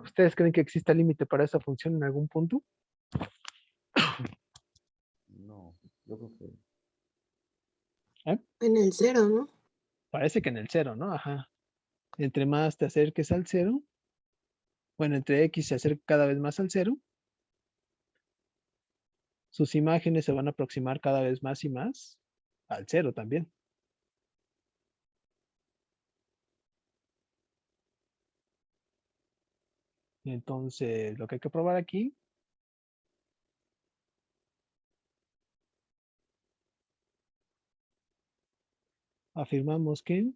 ¿Ustedes creen que exista límite para esa función en algún punto? No, yo creo que En el 0, ¿no? Parece que en el 0, ¿no? Ajá. Entre más te acerques al 0, bueno, entre x se acerca cada vez más al 0, sus imágenes se van a aproximar cada vez más y más al 0 también. Entonces, lo que hay que probar aquí afirmamos que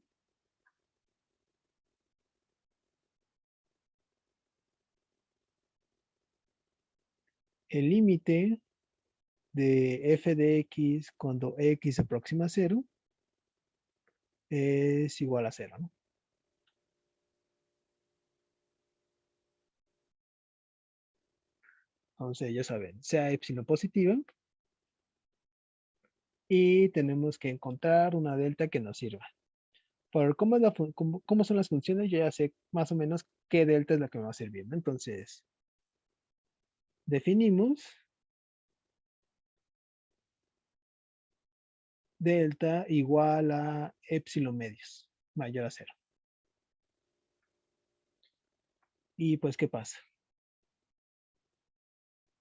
el límite de f de x cuando x se aproxima a 0 es igual a 0, ¿no? Entonces, ya saben, sea epsilon positiva y tenemos que encontrar una delta que nos sirva. Por cómo, cómo son las funciones, yo ya sé más o menos qué delta es la que me va a servir, ¿no? Entonces, definimos delta igual a epsilon medios, mayor a 0. Y pues, ¿qué pasa?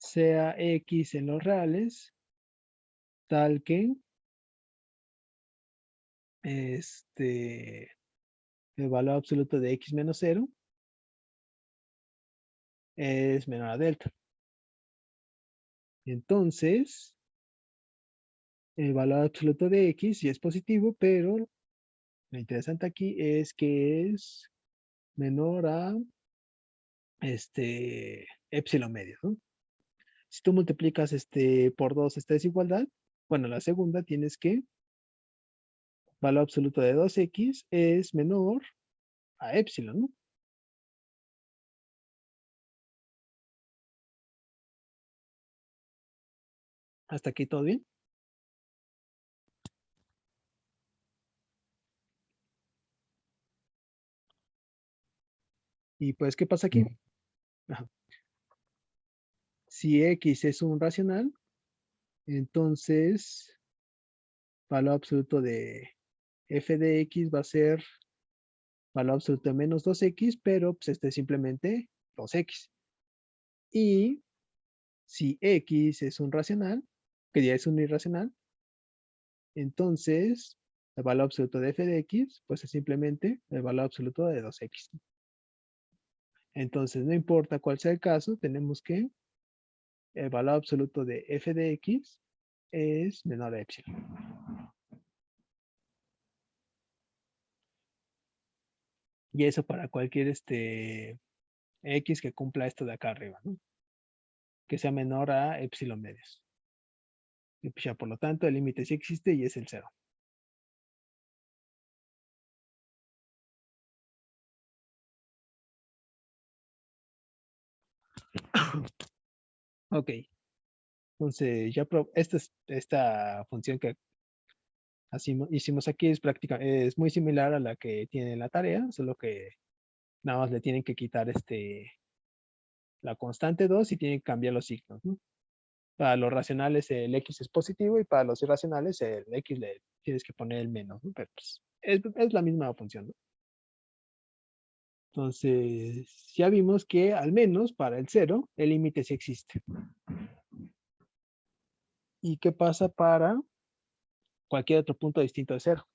Sea x en los reales, tal que el valor absoluto de x menos 0 es menor a delta. Entonces, el valor absoluto de x sí es positivo, pero lo interesante aquí es que es menor a epsilon medio, ¿no? Si tú multiplicas por 2 esta desigualdad, bueno, la segunda tienes que valor absoluto de 2x es menor a epsilon, ¿no? ¿Hasta aquí todo bien? Y pues, ¿qué pasa aquí? Ajá. Si X es un racional, entonces valor absoluto de f de X va a ser valor absoluto de menos 2X, pero pues este es simplemente 2X. Y si X es un racional, que ya es un irracional, entonces el valor absoluto de f de X, pues es simplemente el valor absoluto de 2X. Entonces, no importa cuál sea el caso, tenemos que el valor absoluto de f de X es menor a epsilon. Y eso para cualquier X que cumpla esto de acá arriba, ¿no? Que sea menor a epsilon medios. Y pues ya, por lo tanto, el límite sí existe y es el 0. Ok. Entonces, ya esta función que hicimos aquí es muy similar a la que tiene la tarea, solo que nada más le tienen que quitar la constante 2 y tienen que cambiar los signos, ¿no? Para los racionales el X es positivo y para los irracionales el X le tienes que poner el menos, ¿no? Pero pues, es la misma función, ¿no? Entonces, ya vimos que al menos para el 0 el límite sí existe. ¿Y qué pasa para cualquier otro punto distinto de 0?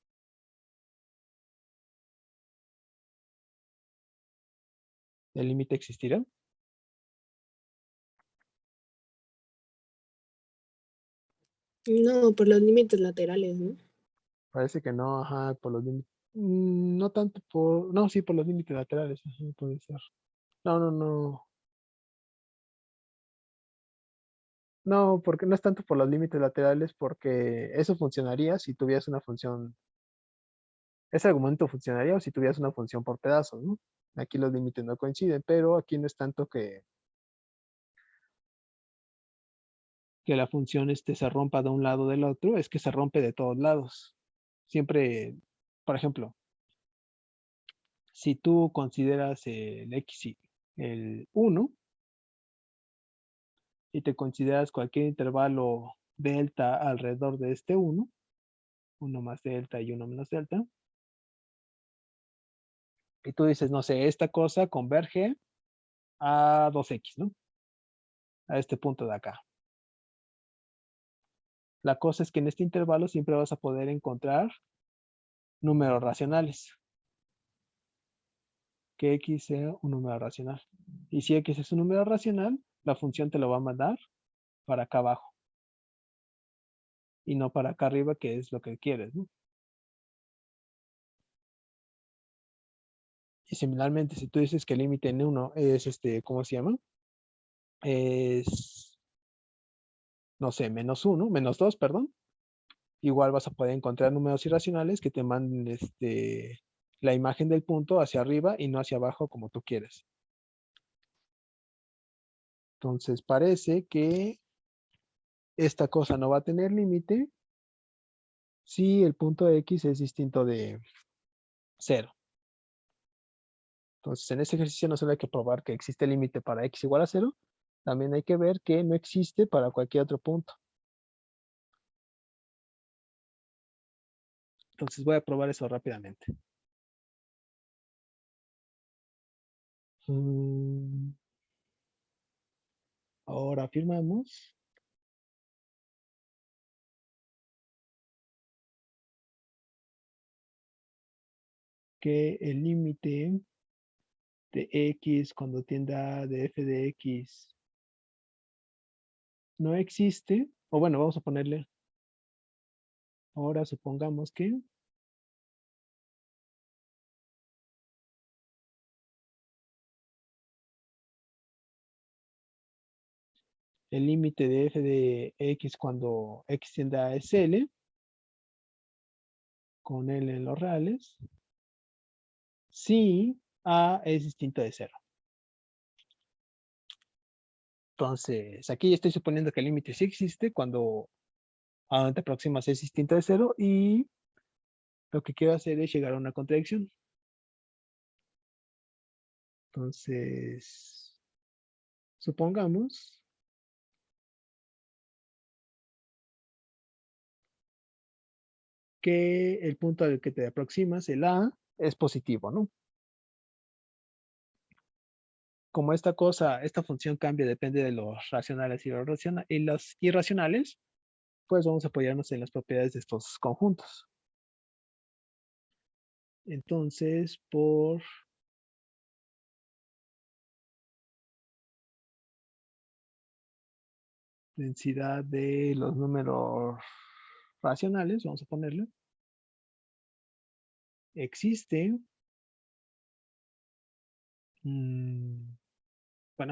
¿El límite existirá? No, por los límites laterales, ¿no? Parece que no, ajá, por los límites. No tanto por. No, sí, por los límites laterales, ajá, puede ser. No, no, no. No, porque no es tanto por los límites laterales, porque eso funcionaría si tuvieras una función. Ese argumento funcionaría o si tuvieras una función por pedazos, ¿no? Aquí los límites no coinciden, pero aquí no es tanto que la función se rompa de un lado o del otro, es que se rompe de todos lados. Siempre, por ejemplo, si tú consideras el X el 1 y te consideras cualquier intervalo delta alrededor de este 1 más delta y 1 menos delta, y tú dices, no sé, esta cosa converge a 2X, ¿no? A este punto de acá. La cosa es que en este intervalo siempre vas a poder encontrar números racionales. Que X sea un número racional. Y si X es un número racional, la función te lo va a mandar para acá abajo. Y no para acá arriba, que es lo que quieres, ¿no? Y similarmente, si tú dices que el límite en 1 es ¿cómo se llama? Es, no sé, menos 2, perdón. Igual vas a poder encontrar números irracionales que te manden la imagen del punto hacia arriba y no hacia abajo como tú quieres. Entonces parece que esta cosa no va a tener límite si el punto X es distinto de 0. Entonces, en este ejercicio no solo hay que probar que existe límite para X igual a 0, también hay que ver que no existe para cualquier otro punto. Entonces voy a probar eso rápidamente. Ahora afirmamos que el límite de X cuando tienda de f de X no existe, o bueno, vamos a ponerle, ahora supongamos que el límite de f de X cuando X tiende a SL, con L en los reales, si A es distinto de 0. Entonces, aquí estoy suponiendo que el límite sí existe cuando a donde te aproximas es distinto de 0 y lo que quiero hacer es llegar a una contradicción. Entonces, supongamos que el punto al que te aproximas, el A, es positivo, ¿no? Como esta función cambia, depende de los racionales y los irracionales, pues vamos a apoyarnos en las propiedades de estos conjuntos. Entonces, por densidad de los números racionales, vamos a ponerle, existe, bueno,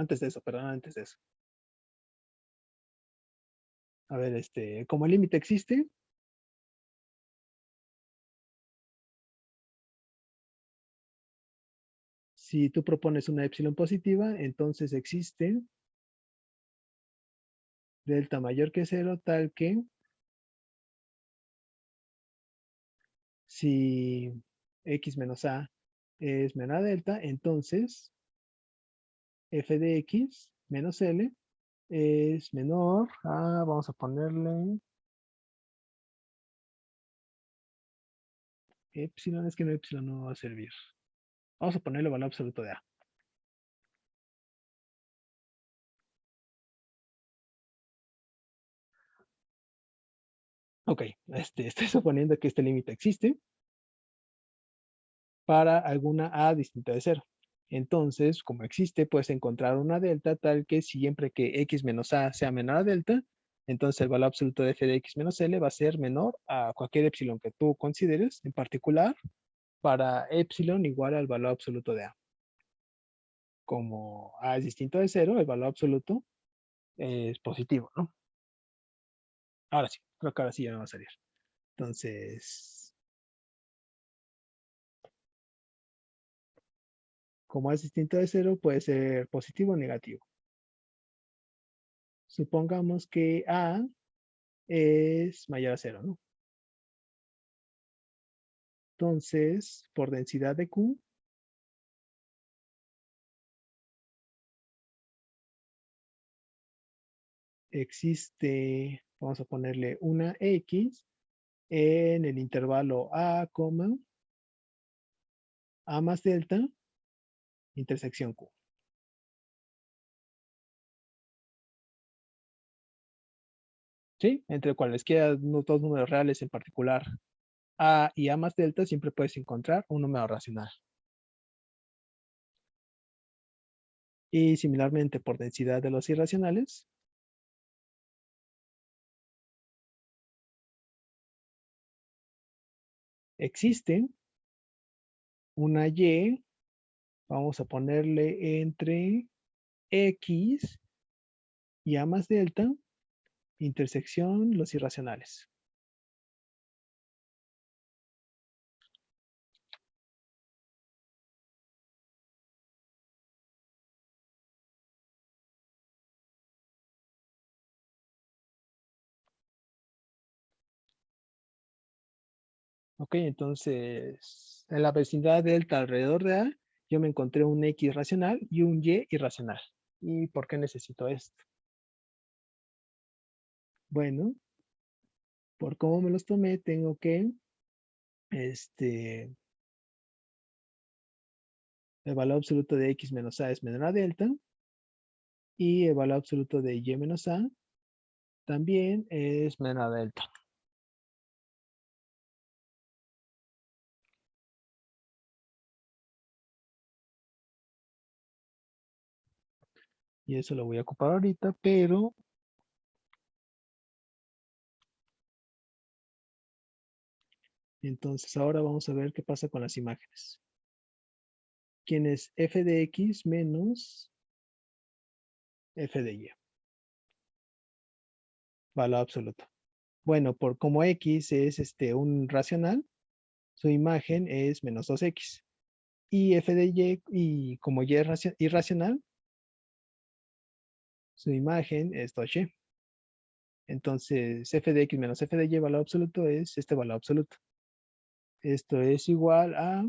antes de eso, perdón, antes de eso. A ver, como el límite existe, si tú propones una epsilon positiva, entonces existe delta mayor que 0, tal que si x menos a es menor a delta, entonces f de x menos l es menor a, vamos a ponerle epsilon, es que no epsilon no va a servir. Vamos a ponerle valor absoluto de a. Ok, estoy suponiendo que este límite existe para alguna a distinta de 0. Entonces, como existe, puedes encontrar una delta tal que siempre que x menos a sea menor a delta, entonces el valor absoluto de f de x menos l va a ser menor a cualquier epsilon que tú consideres, en particular para epsilon igual al valor absoluto de a. Como a es distinto de 0, el valor absoluto es positivo, ¿no? Ahora sí, creo que ahora sí ya me va a salir. Entonces, como es distinto de 0, puede ser positivo o negativo. Supongamos que a es mayor a 0, ¿no? Entonces, por densidad de Q, existe, vamos a ponerle una X en el intervalo A, A más delta, intersección Q. ¿Sí? Entre cualesquiera dos números reales en particular, A y A más delta, siempre puedes encontrar un número racional. Y similarmente, por densidad de los irracionales, existe una Y, vamos a ponerle entre X y A más delta, intersección los irracionales. Ok, entonces en la vecindad delta alrededor de A, yo me encontré un X racional y un Y irracional. ¿Y por qué necesito esto? Bueno, por cómo me los tomé, tengo que, el valor absoluto de X menos A es menor a delta, y el valor absoluto de Y menos A también es menor a delta. Y eso lo voy a ocupar ahorita, pero entonces ahora vamos a ver qué pasa con las imágenes. ¿Quién es f de x menos f de y? Valor absoluto. Bueno, por como x es un racional, su imagen es menos 2x. Y f de y, y como y es irracional, su imagen es 2y. Entonces, f de x menos f de y valor absoluto es este valor absoluto. Esto es igual a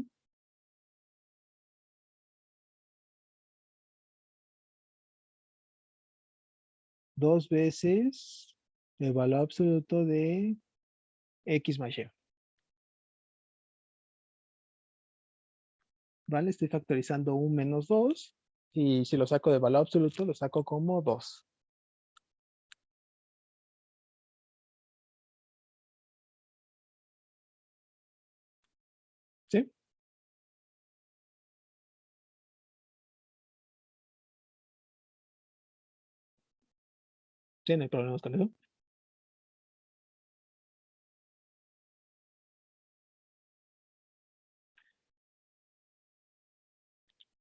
2 veces el valor absoluto de x más y. ¿Vale? Estoy factorizando un menos 2 y si lo saco de valor absoluto lo saco como 2. ¿Sí? ¿Tiene problemas con eso?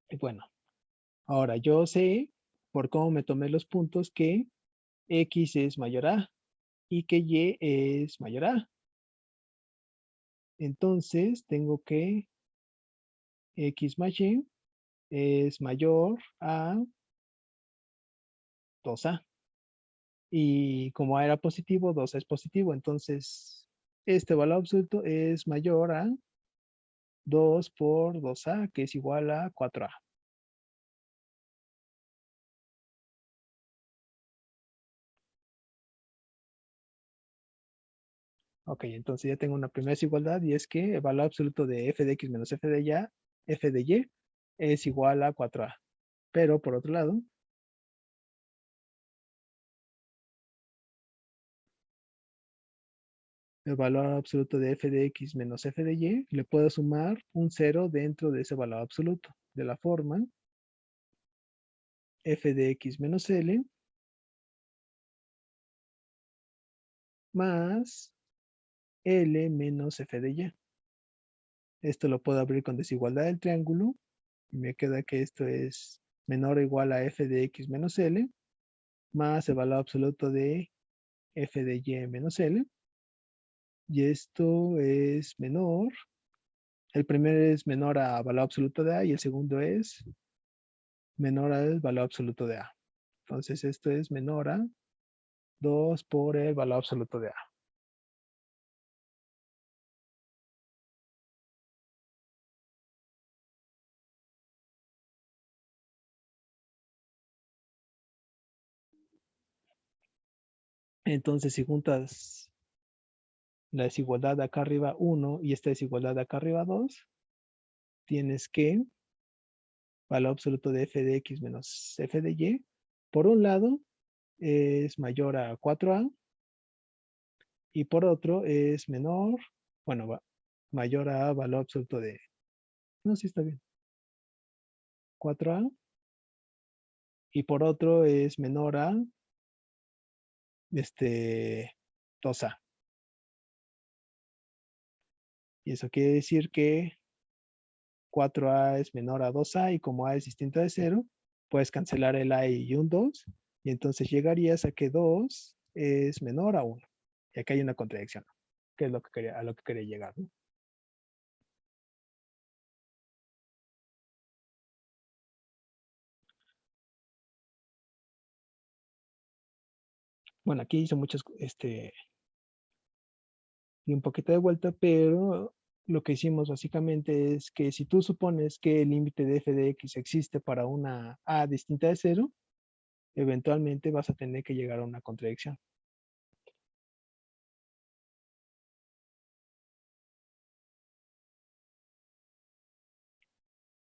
Y bueno, ahora yo sé, por cómo me tomé los puntos, que x es mayor a y que y es mayor a. Entonces tengo que x más y es mayor a 2a. Y como a era positivo, 2a es positivo. Entonces este valor absoluto es mayor a 2 por 2a, que es igual a 4a. Ok, entonces ya tengo una primera desigualdad y es que el valor absoluto de f de x menos f de y es igual a 4a. Pero por otro lado, el valor absoluto de f de x menos f de y le puedo sumar un 0 dentro de ese valor absoluto. De la forma f de x menos l más L menos f de y. Esto lo puedo abrir con desigualdad del triángulo y me queda que esto es menor o igual a f de x menos L más el valor absoluto de f de y menos L. Y esto es menor. El primero es menor a valor absoluto de A y el segundo es menor al valor absoluto de A. Entonces esto es menor a 2 por el valor absoluto de A. Entonces si juntas la desigualdad de acá arriba 1 y esta desigualdad de acá arriba 2, tienes que valor absoluto de f de x menos f de y, por un lado es mayor a 4a y por otro es menor, bueno, mayor a valor absoluto de, no, sí está bien, 4a y por otro es menor a 2a. Y eso quiere decir que 4a es menor a 2a y como a es distinto de 0, puedes cancelar el a y un 2 y entonces llegarías a que 2 es menor a 1. Y acá hay una contradicción, que es lo que quería, a lo que quería llegar, ¿no? Bueno, aquí hice muchas, y un poquito de vuelta, pero lo que hicimos básicamente es que si tú supones que el límite de f de x existe para una a distinta de 0, eventualmente vas a tener que llegar a una contradicción.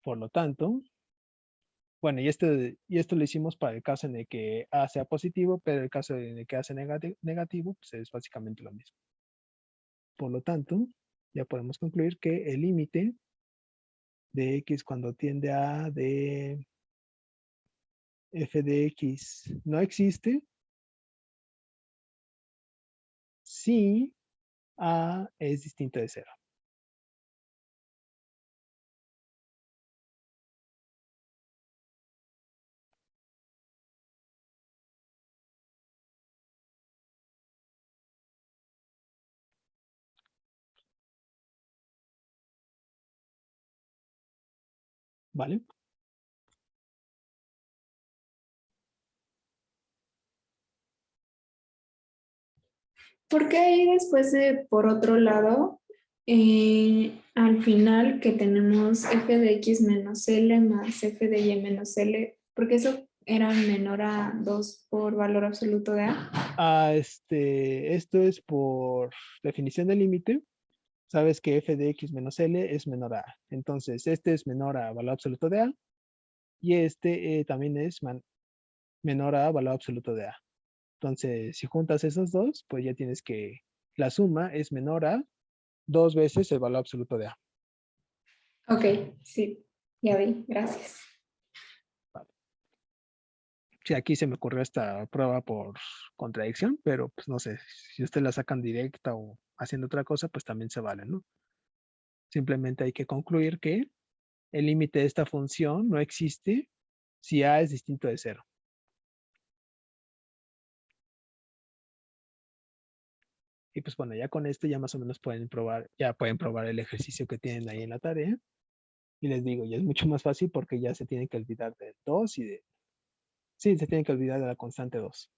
Por lo tanto, bueno, y esto lo hicimos para el caso en el que A sea positivo, pero el caso en el que A sea negativo, pues es básicamente lo mismo. Por lo tanto, ya podemos concluir que el límite de x cuando tiende a de f de x no existe si A es distinto de 0. ¿Vale? Porque ahí después de, por otro lado, al final que tenemos f de x menos l más f de y menos l, porque eso eran menor a 2 por valor absoluto de A? Esto es por definición del límite. Sabes que f de x menos L es menor a A. Entonces, este es menor a valor absoluto de A y este también es menor a valor absoluto de A. Entonces, si juntas esos dos, pues ya tienes que la suma es menor a 2 veces el valor absoluto de A. Ok, sí, ya vi, gracias. Sí, aquí se me ocurrió esta prueba por contradicción, pero pues no sé, si ustedes la sacan directa o haciendo otra cosa, pues también se vale, ¿no? Simplemente hay que concluir que el límite de esta función no existe si A es distinto de 0. Y pues bueno, ya con esto ya más o menos pueden probar, ya pueden probar el ejercicio que tienen ahí en la tarea. Y les digo, ya es mucho más fácil porque ya se tienen que olvidar del 2 y de... Sí, se tienen que olvidar de la constante 2.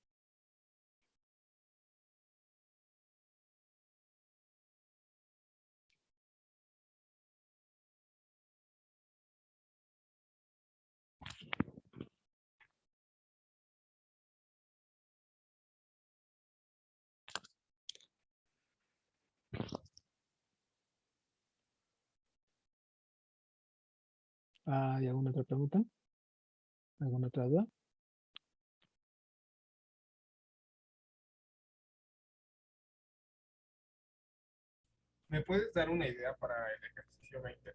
¿Hay alguna otra pregunta? ¿Alguna otra duda? ¿Me puedes dar una idea para el ejercicio 20?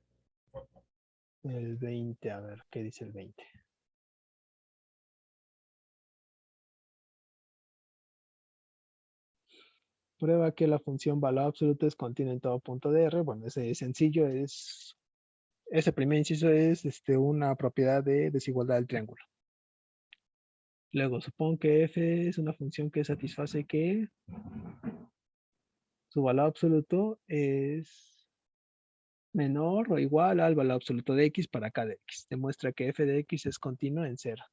Por favor? El 20, a ver, ¿qué dice el 20? Prueba que la función valor absoluto es continua en todo punto de R. Bueno, ese es sencillo, ese primer inciso es una propiedad de desigualdad del triángulo. Luego, supongo que f es una función que satisface que su valor absoluto es menor o igual al valor absoluto de x para cada x. Demuestra que f de x es continua en 0.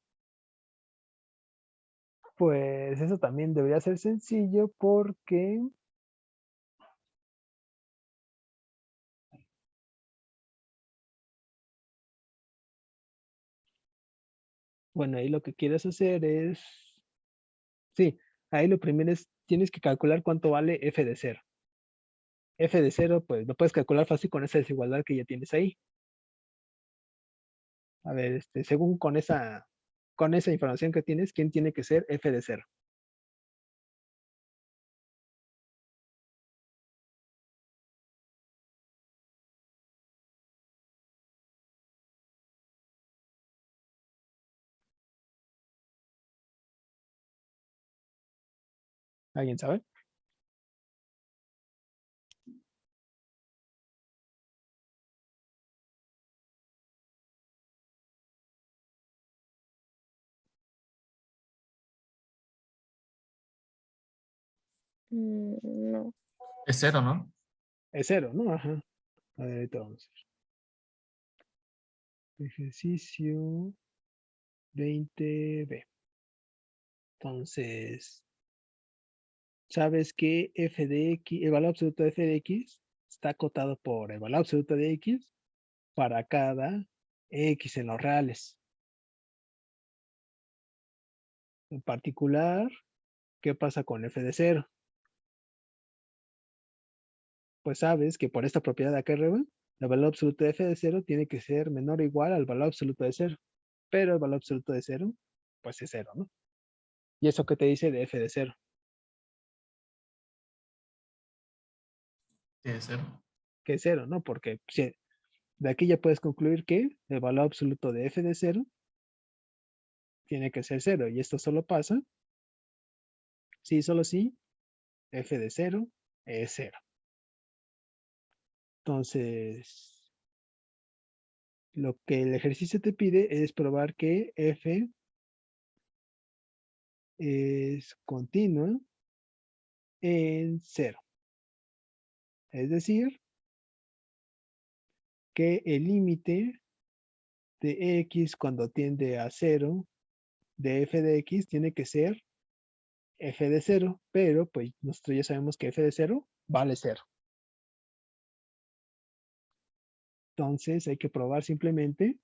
Pues eso también debería ser sencillo porque... Bueno, ahí lo que quieres hacer es... Sí, ahí lo primero es, tienes que calcular cuánto vale f de 0. F de 0, pues lo puedes calcular fácil con esa desigualdad que ya tienes ahí. A ver, según con esa información que tienes, ¿quién tiene que ser f de 0? ¿Alguien sabe? No. Es 0, ¿no? Es 0, ¿no? Ajá. A ver, ahorita vamos a ver. Ejercicio 20b. Entonces, sabes que f de x, el valor absoluto de f de x está acotado por el valor absoluto de x para cada x en los reales. En particular, ¿qué pasa con f de 0? Pues sabes que por esta propiedad de acá arriba, el valor absoluto de f de 0 tiene que ser menor o igual al valor absoluto de 0. Pero el valor absoluto de 0, pues es 0, ¿no? ¿Y eso qué te dice de f de 0? Sí, es 0. Que es 0, ¿no? Porque si, de aquí ya puedes concluir que el valor absoluto de f de 0 tiene que ser 0. Y esto solo pasa si solo si f de 0 es 0. Entonces, lo que el ejercicio te pide es probar que f es continua en 0. Es decir, que el límite de x cuando tiende a 0 de f de x tiene que ser f de 0, pero pues nosotros ya sabemos que f de 0 vale 0. Entonces hay que probar simplemente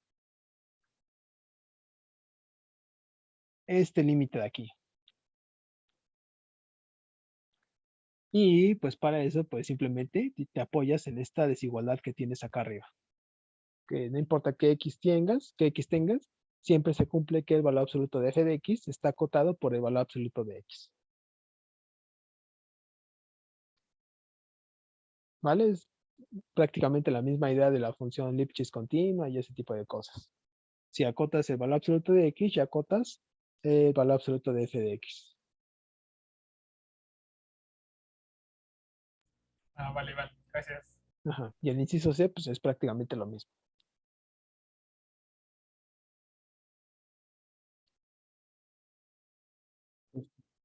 este límite de aquí. Y pues para eso, pues simplemente te apoyas en esta desigualdad que tienes acá arriba. Que no importa qué x tengas, siempre se cumple que el valor absoluto de f de x está acotado por el valor absoluto de x. ¿Vale? Es prácticamente la misma idea de la función Lipschitz continua y ese tipo de cosas. Si acotas el valor absoluto de x, ya acotas el valor absoluto de f de x. Ah, vale, vale. Gracias. Ajá. Y el inciso C, pues es prácticamente lo mismo.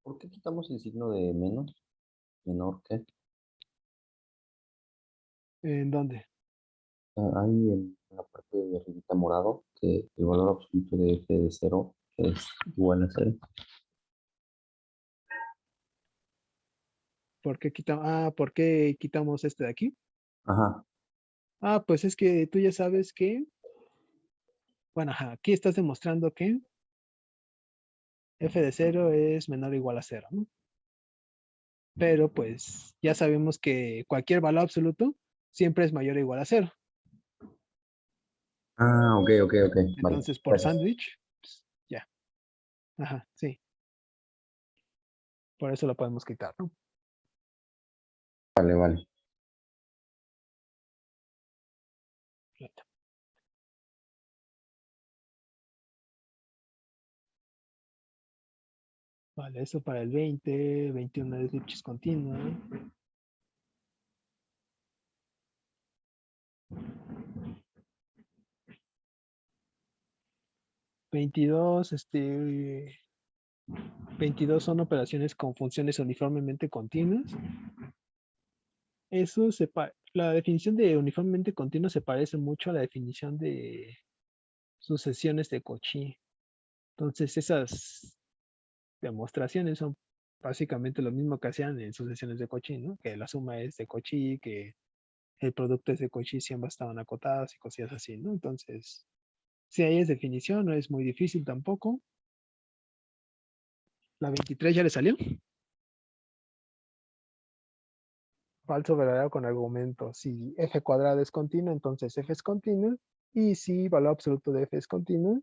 ¿Por qué quitamos el signo de menos? ¿Menor qué? ¿En dónde? Ahí en la parte de arribita morado, que el valor absoluto de f de 0 es igual a 0. ¿Por qué quitamos este de aquí? Ajá. Ah, pues es que tú ya sabes que, bueno, ajá, aquí estás demostrando que f de 0 es menor o igual a 0, ¿no? Pero pues ya sabemos que cualquier valor absoluto siempre es mayor o igual a 0. Ah, ok. Vale, Entonces, por gracias. sándwich, pues, ya. Ajá, sí. Por eso lo podemos quitar, ¿no? Vale. Perfecto. Vale, eso para el 20, 21 es Lipschitz continua. 22, 22 son operaciones con funciones uniformemente continuas. La definición de uniformemente continuo se parece mucho a la definición de sucesiones de Cauchy. Entonces, esas demostraciones son básicamente lo mismo que hacían en sucesiones de Cauchy, ¿no? Que la suma es de Cauchy, que el producto es de Cauchy, siempre estaban acotadas y cosillas así, ¿no? Entonces, si ahí es definición, no es muy difícil tampoco. La 23 ya le salió. Falso verdadero con argumento. Si f cuadrado es continuo, entonces f es continuo. Y si valor absoluto de f es continuo,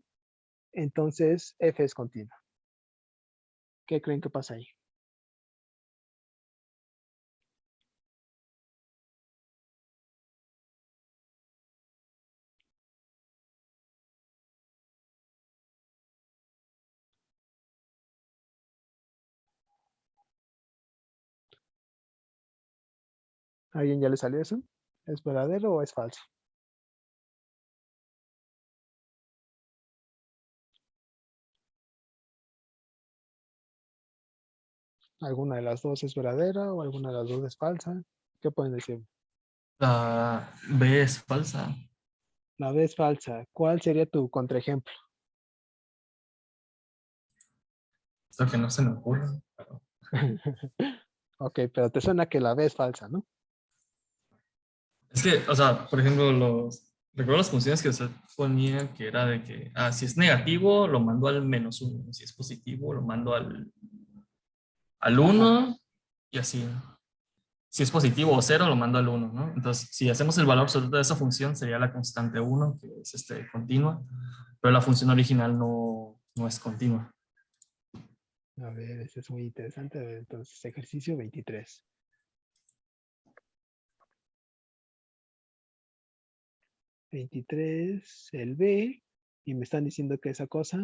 entonces f es continua. ¿Qué creen que pasa ahí? ¿A alguien ya le salió eso? ¿Es verdadero o es falso? ¿Alguna de las dos es verdadera o alguna de las dos es falsa? ¿Qué pueden decir? La B es falsa. La B es falsa. ¿Cuál sería tu contraejemplo? Es lo que no se me ocurre. Ok, pero te suena que la B es falsa, ¿no? Es que, o sea, por ejemplo, recuerdo las funciones que se ponían que era de que, si es negativo, lo mando al -1. Si es positivo, lo mando al Ajá. 1 y así. Si es positivo o 0, lo mando al 1, ¿no? Entonces, si hacemos el valor absoluto de esa función, sería la constante 1, que es continua, pero la función original no es continua. A ver, este es muy interesante. A ver, entonces, ejercicio 23. 23, el B, y me están diciendo que esa cosa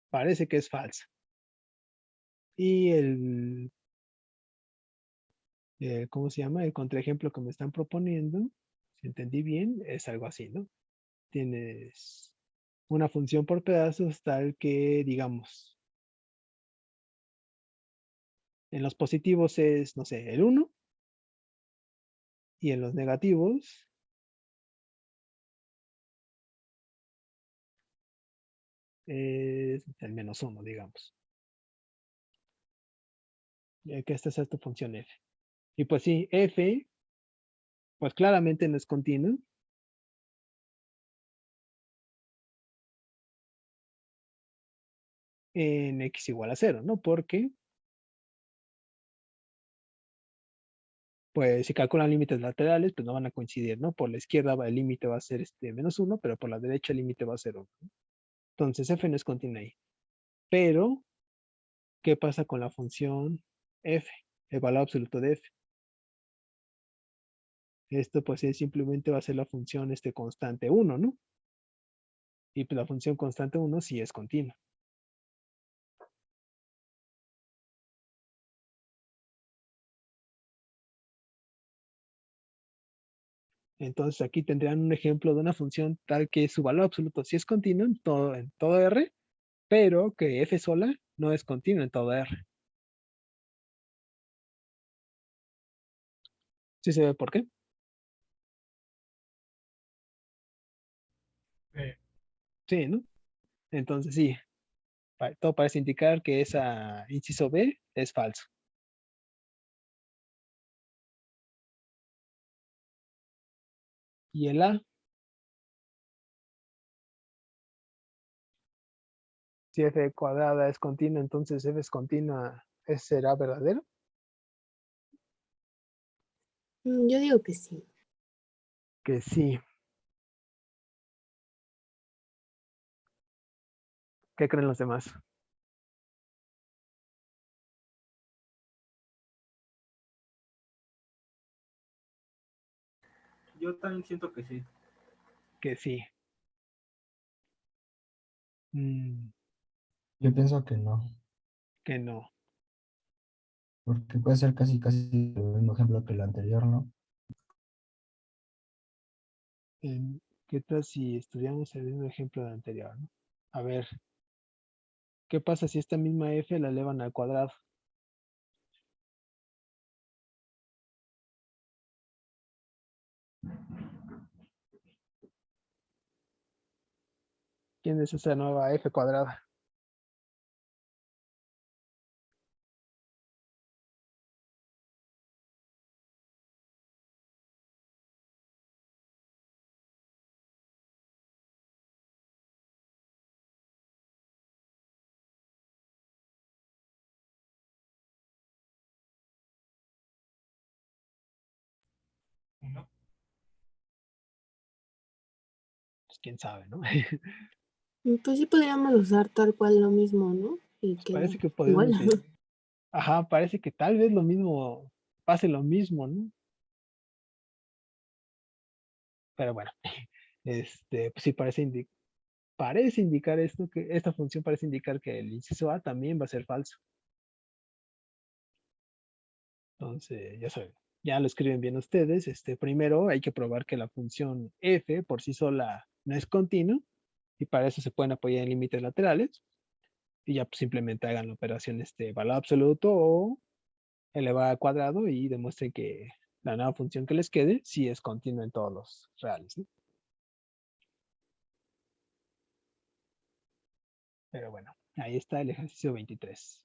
parece que es falsa. Y ¿cómo se llama? El contraejemplo que me están proponiendo, si entendí bien, es algo así, ¿no? Tienes una función por pedazos tal que, digamos, en los positivos es, no sé, el 1, y en los negativos es el -1, digamos. Que esta es tu función f. Y pues sí, f, pues claramente no es continuo. en x igual a 0, ¿no? Porque, pues, si calculan límites laterales, pues no van a coincidir, ¿no? Por la izquierda el límite va a ser menos 1, pero por la derecha el límite va a ser 1. Entonces, f no es continua ahí. Pero, ¿qué pasa con la función f? El valor absoluto de f. Esto, pues, simplemente va a ser la función constante 1, ¿no? Y pues, la función constante 1 sí es continua. Entonces aquí tendrían un ejemplo de una función tal que su valor absoluto sí es continuo en todo R, pero que f sola no es continua en todo R. ¿Sí se ve por qué? Sí, ¿no? Entonces sí, todo parece indicar que esa inciso B es falso. Y el A, si f cuadrada es continua, entonces f es continua, ¿será verdadero? Yo digo que sí. Que sí. ¿Qué creen los demás? Yo también siento que sí. Que sí. Yo pienso que no, Que no. porque puede ser casi el mismo ejemplo que el anterior, ¿no? ¿Qué tal si estudiamos el mismo ejemplo del anterior, ¿no? A ver, ¿qué pasa si esta misma f la elevan al cuadrado? ¿Quién es esa nueva f cuadrada? ¿No? Pues quién sabe, ¿no? Pues sí podríamos usar tal cual lo mismo, ¿no? Y Pues queda parece que igual. podemos, ajá, parece que tal vez lo mismo, pase lo mismo, ¿no? Pero bueno, pues sí parece indicar esto, que esta función parece indicar que el inciso A también va a ser falso. Entonces, ya saben, ya lo escriben bien ustedes. Primero hay que probar que la función f por sí sola no es continua, y para eso se pueden apoyar en límites laterales, y ya pues, simplemente hagan la operación valor absoluto o elevado al cuadrado y demuestren que la nueva función que les quede sí es continua en todos los reales, ¿no? Pero bueno, ahí está el ejercicio 23.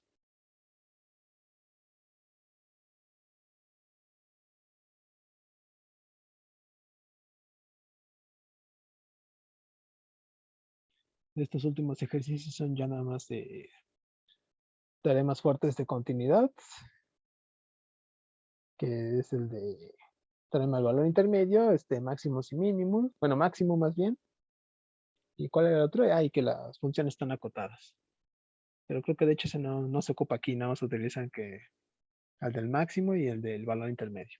Estos últimos ejercicios son ya nada más de teoremas fuertes de continuidad, que es el de teorema del valor intermedio, máximos y mínimos, bueno, máximo más bien. ¿Y cuál era el otro? Y que las funciones están acotadas. Pero creo que de hecho ese no se ocupa aquí, nada más utilizan que el del máximo y el del valor intermedio.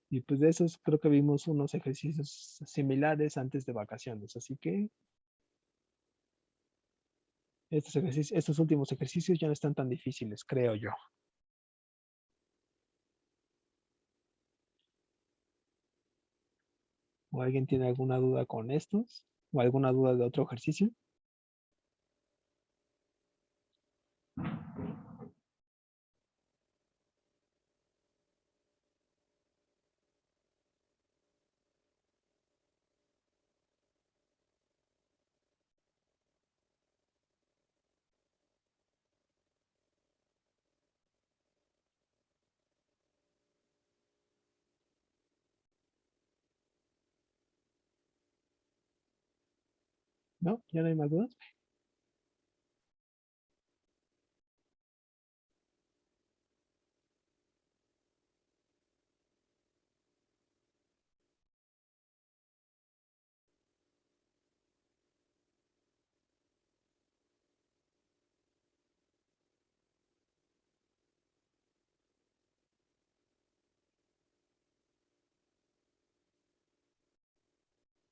Y pues de esos creo que vimos unos ejercicios similares antes de vacaciones, así que estos últimos ejercicios ya no están tan difíciles, creo yo. ¿O alguien tiene alguna duda con estos? ¿O alguna duda de otro ejercicio? ¿No? ¿Ya no hay más dudas?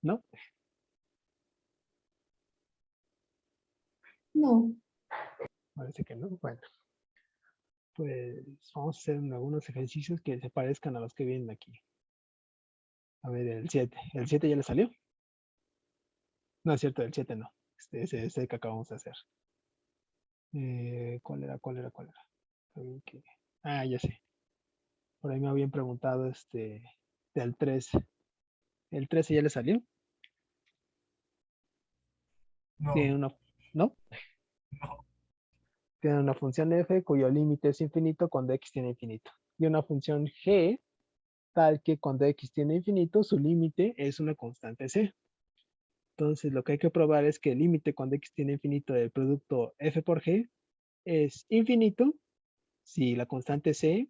¿No? No. Parece que no. Bueno, pues vamos a hacer algunos ejercicios que se parezcan a los que vienen aquí. A ver, el 7. ¿El 7 ya le salió? No es cierto, el 7 no. Ese que acabamos de hacer. ¿Cuál era? Ah, ya sé. Por ahí me habían preguntado del 13. ¿El 13 ya le salió? No, Tiene una, ¿no? no. Tiene una función f cuyo límite es infinito cuando x tiene infinito. Y una función g tal que cuando x tiene infinito, su límite es una constante c. Entonces, lo que hay que probar es que el límite cuando x tiene infinito del producto f por g es infinito si la constante c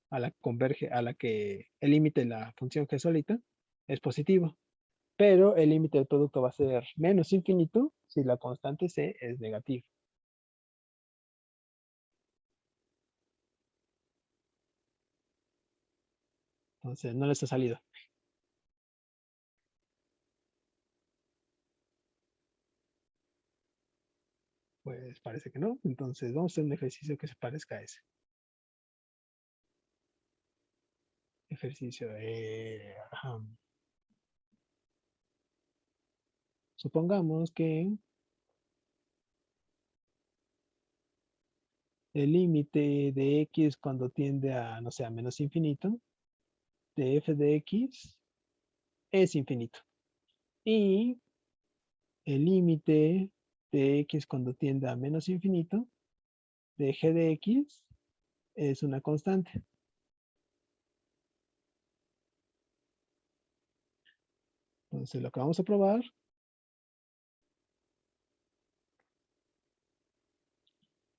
a la que el límite de la función g solita es positivo. Pero el límite del producto va a ser menos infinito si la constante c es negativa. Entonces, no les ha salido. Pues parece que no. Entonces, vamos a hacer un ejercicio que se parezca a ese. Ejercicio. Supongamos que el límite de x cuando tiende a, no sé, a menos infinito, de f de x es infinito. Y el límite de x cuando tiende a menos infinito, de g de x, es una constante. Entonces, lo que vamos a probar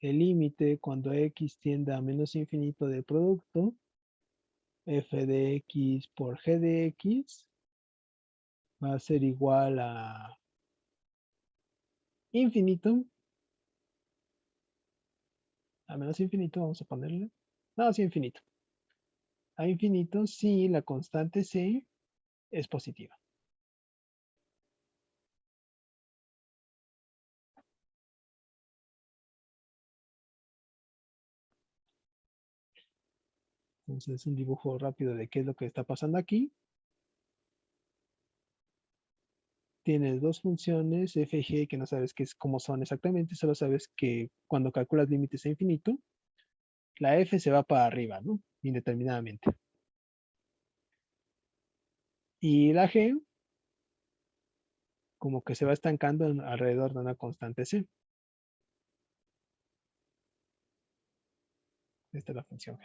el límite cuando x tiende a menos infinito del producto f de x por g de x va a ser igual a infinito, a menos infinito, vamos a ponerle, no, sí, infinito, a infinito si la constante c es positiva. Entonces, un dibujo rápido de qué es lo que está pasando aquí. Tienes dos funciones, f y g, que no sabes cómo son exactamente, solo sabes que cuando calculas límites a infinito, la f se va para arriba, ¿no? Indeterminadamente. Y la g, como que se va estancando alrededor de una constante c. Esta es la función g.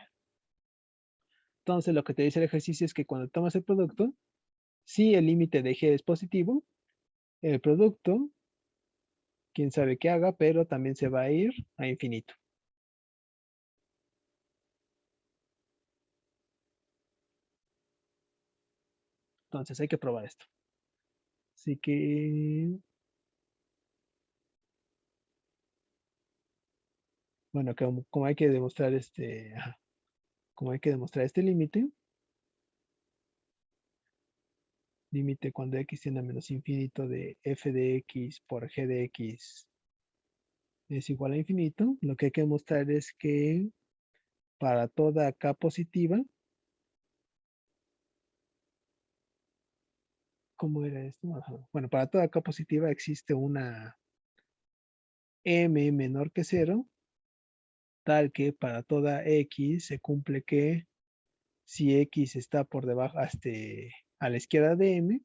Entonces, lo que te dice el ejercicio es que cuando tomas el producto, si el límite de g es positivo, el producto, quién sabe qué haga, pero también se va a ir a infinito. Entonces, hay que probar esto. Así que, bueno, como hay que demostrar como hay que demostrar este límite cuando x tiende a menos infinito de f de x por g de x es igual a infinito, lo que hay que demostrar es que para toda k positiva, ¿cómo era esto? Ajá. Bueno, para toda k positiva existe una m menor que 0, tal que para toda x se cumple que si x está por debajo, a la izquierda de m,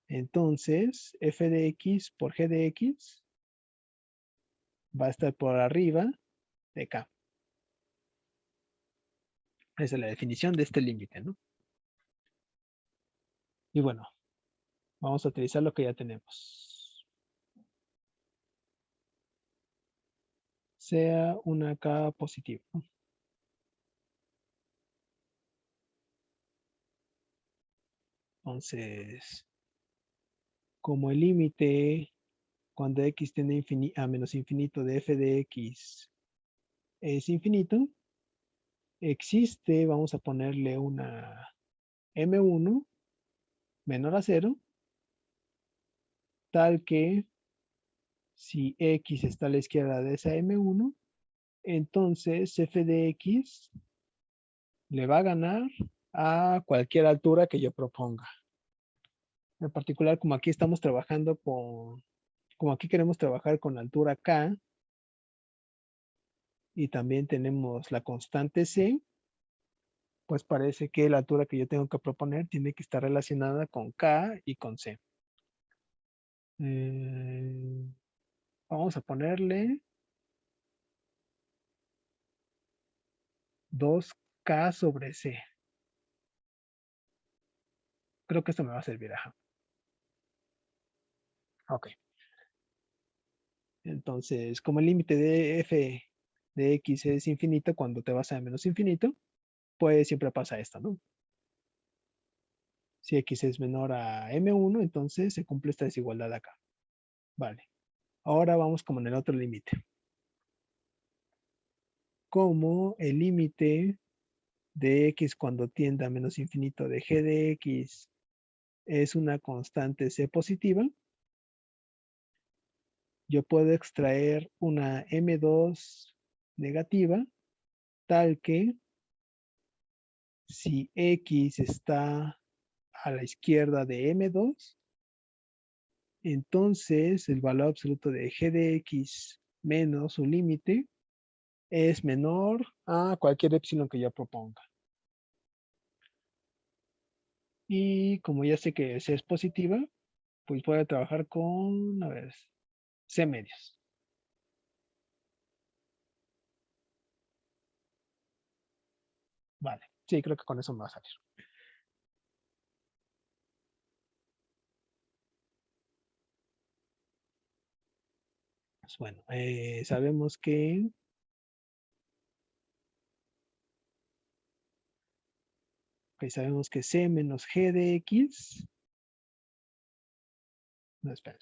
entonces f de x por g de x va a estar por arriba de k. Esa es la definición de este límite, ¿no? Y bueno, vamos a utilizar lo que ya tenemos. sea una K positiva. Entonces, como el límite cuando x tiende a menos infinito de f de x es infinito, existe, vamos a ponerle una m1 menor a 0, tal que si x está a la izquierda de esa m1, entonces f de x le va a ganar a cualquier altura que yo proponga. En particular, como aquí estamos trabajando como aquí queremos trabajar con altura k, y también tenemos la constante c, pues parece que la altura que yo tengo que proponer tiene que estar relacionada con k y con c. Vamos a ponerle 2k sobre c. Creo que esto me va a servir, ajá. Ok. Entonces, como el límite de f de x es infinito cuando te vas a menos infinito, pues siempre pasa esto, ¿no? Si x es menor a m1, entonces se cumple esta desigualdad acá. Vale. Ahora vamos como en el otro límite. Como el límite de x cuando tiende a menos infinito de g de x es una constante c positiva, yo puedo extraer una m2 negativa tal que si x está a la izquierda de m2, entonces el valor absoluto de g de x menos su límite es menor a cualquier epsilon que yo proponga. Y como ya sé que C es positiva, pues voy a trabajar con, a ver, C medios. Vale, sí, creo que con eso me va a salir. Pues bueno, sabemos que C menos G de X. No, espera.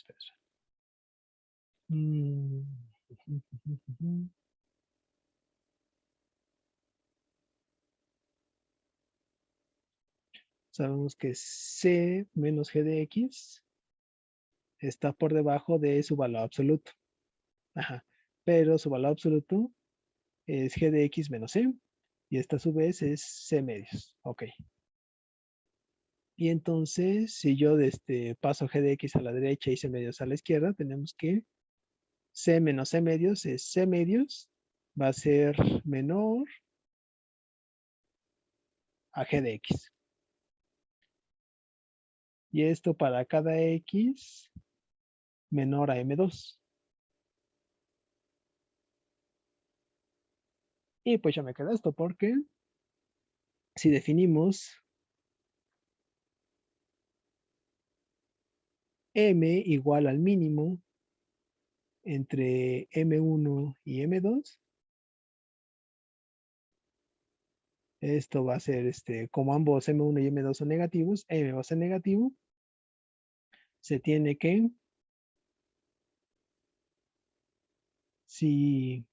Sabemos que C menos G de X está por debajo de su valor absoluto. Ajá. Pero su valor absoluto es G de X menos C. Y esta a su vez es C medios. Ok. Y entonces, si yo paso G de X a la derecha y C medios a la izquierda, tenemos que C menos C medios es C medios, va a ser menor a G de X. Y esto para cada X menor a M2. Y pues ya me queda esto porque si definimos M igual al mínimo entre M1 y M2, esto va a ser, como ambos M1 y M2 son negativos, M va a ser negativo, se tiene que, si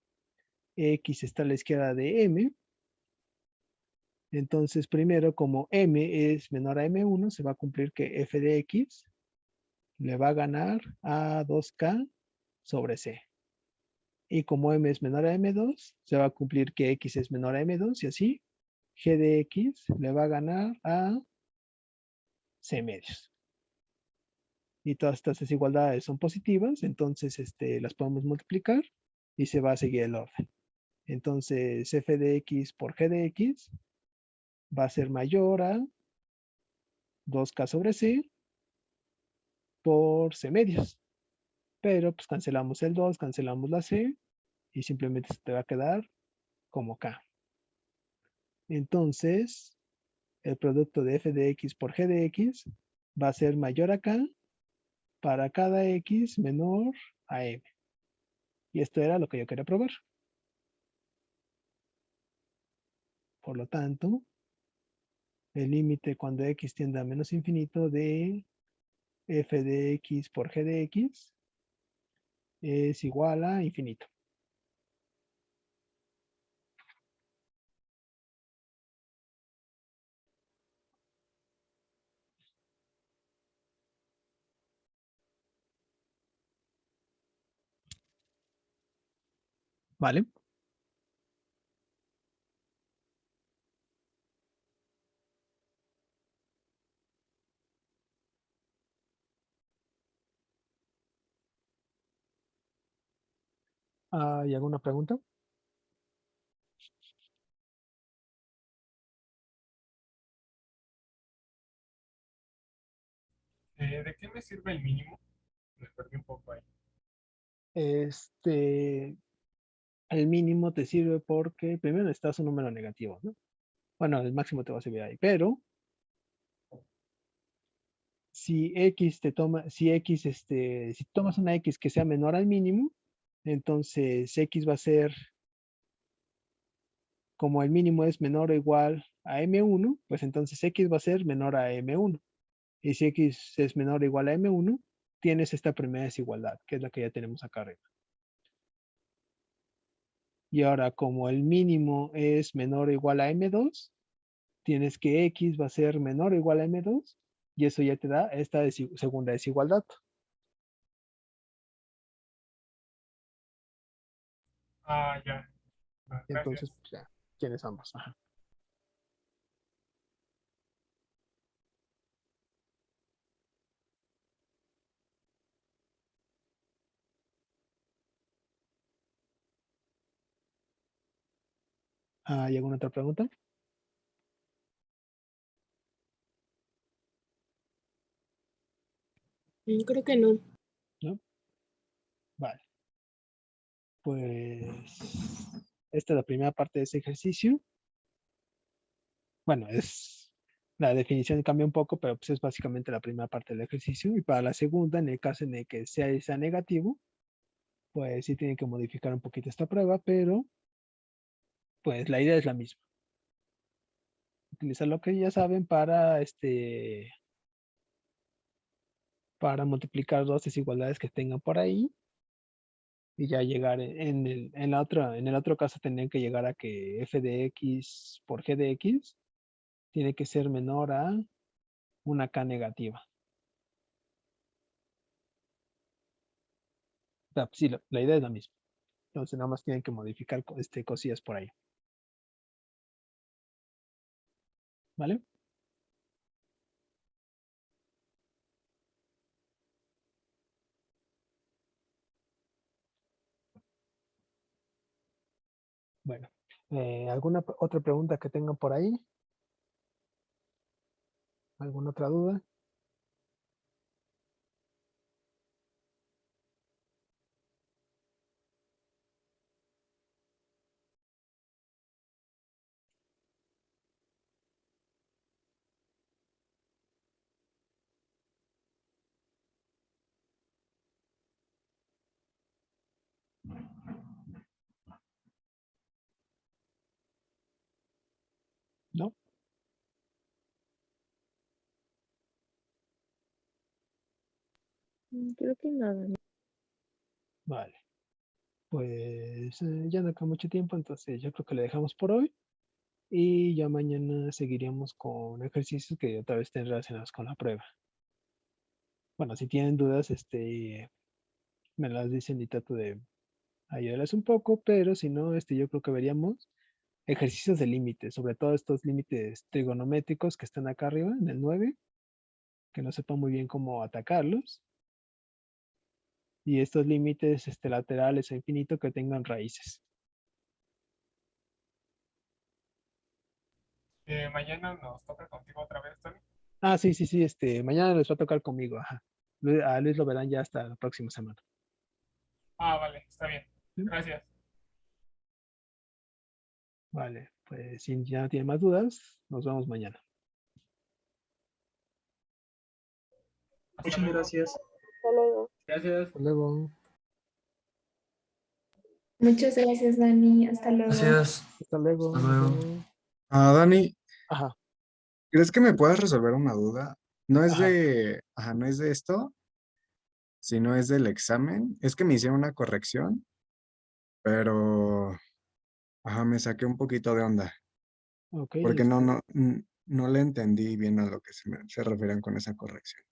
X está a la izquierda de M, entonces primero como M es menor a M1, se va a cumplir que F de X le va a ganar a 2K sobre C. Y como M es menor a M2, se va a cumplir que X es menor a M2 y así G de X le va a ganar a C medios. Y todas estas desigualdades son positivas, entonces las podemos multiplicar y se va a seguir el orden. Entonces F de X por G de X va a ser mayor a 2K sobre C por C medios. Pero pues cancelamos el 2, cancelamos la C y simplemente se te va a quedar como K. Entonces, el producto de F de X por G de X va a ser mayor a K para cada X menor a M. Y esto era lo que yo quería probar. Por lo tanto, el límite cuando x tiende a menos infinito de f de x por g de x es igual a infinito. ¿Vale? ¿Hay alguna pregunta? ¿De qué me sirve el mínimo? Me perdí un poco ahí. El mínimo te sirve porque primero necesitas un número negativo, ¿no? Bueno, el máximo te va a servir ahí, pero si x te toma, si x, si tomas una x que sea menor al mínimo, entonces x va a ser, como el mínimo es menor o igual a m1, pues entonces x va a ser menor a m1. Y si x es menor o igual a m1, tienes esta primera desigualdad, que es la que ya tenemos acá arriba. Y ahora, como el mínimo es menor o igual a m2, tienes que x va a ser menor o igual a m2, y eso ya te da esta segunda desigualdad. Ah, ya. Y Gracias. entonces, pues, ya, tienes ambos. Ajá. ¿Hay alguna otra pregunta? Creo que no. ¿No? Vale. Pues esta es la primera parte de ese ejercicio. Bueno, la definición cambia un poco, pero pues es básicamente la primera parte del ejercicio. Y para la segunda, en el caso en el que sea negativo, pues sí tienen que modificar un poquito esta prueba, pero pues la idea es la misma. Utilizar lo que ya saben para multiplicar dos desigualdades que tengan por ahí y ya llegar en el otro caso tendrían que llegar a que f de x por g de x tiene que ser menor a una k negativa. O sea, sí, la idea es la misma. Entonces nada más tienen que modificar cosillas por ahí. ¿Vale? Bueno, ¿alguna otra pregunta que tengan por ahí? ¿Alguna otra duda? ¿No? Creo que nada. Vale. Pues ya no queda mucho tiempo, entonces yo creo que le dejamos por hoy. Y ya mañana seguiríamos con ejercicios que otra vez estén relacionados con la prueba. Bueno, si tienen dudas, me las dicen y trato de ayudarles un poco, pero si no, yo creo que veríamos ejercicios de límites, sobre todo estos límites trigonométricos que están acá arriba en el 9, que no sepan muy bien cómo atacarlos. Y estos límites laterales a infinito que tengan raíces. Mañana nos toca contigo otra vez, Tony. Ah, sí, mañana les va a tocar conmigo, ajá. A Luis lo verán ya hasta la próxima semana. Ah, vale, está bien. ¿Sí? Gracias. Vale, pues si ya no tienen más dudas, nos vemos mañana. Muchas gracias. Hasta luego. Gracias. Hasta luego. Muchas gracias, Dani. Hasta luego. Gracias. Hasta luego. Hasta Nos luego. vemos. Dani, Ajá, ¿crees que me puedas resolver una duda? No es ajá. no es de esto, sino es del examen. Es que me hicieron una corrección, pero, me saqué un poquito de onda, Ok, porque no le entendí bien a lo que se refieren con esa corrección.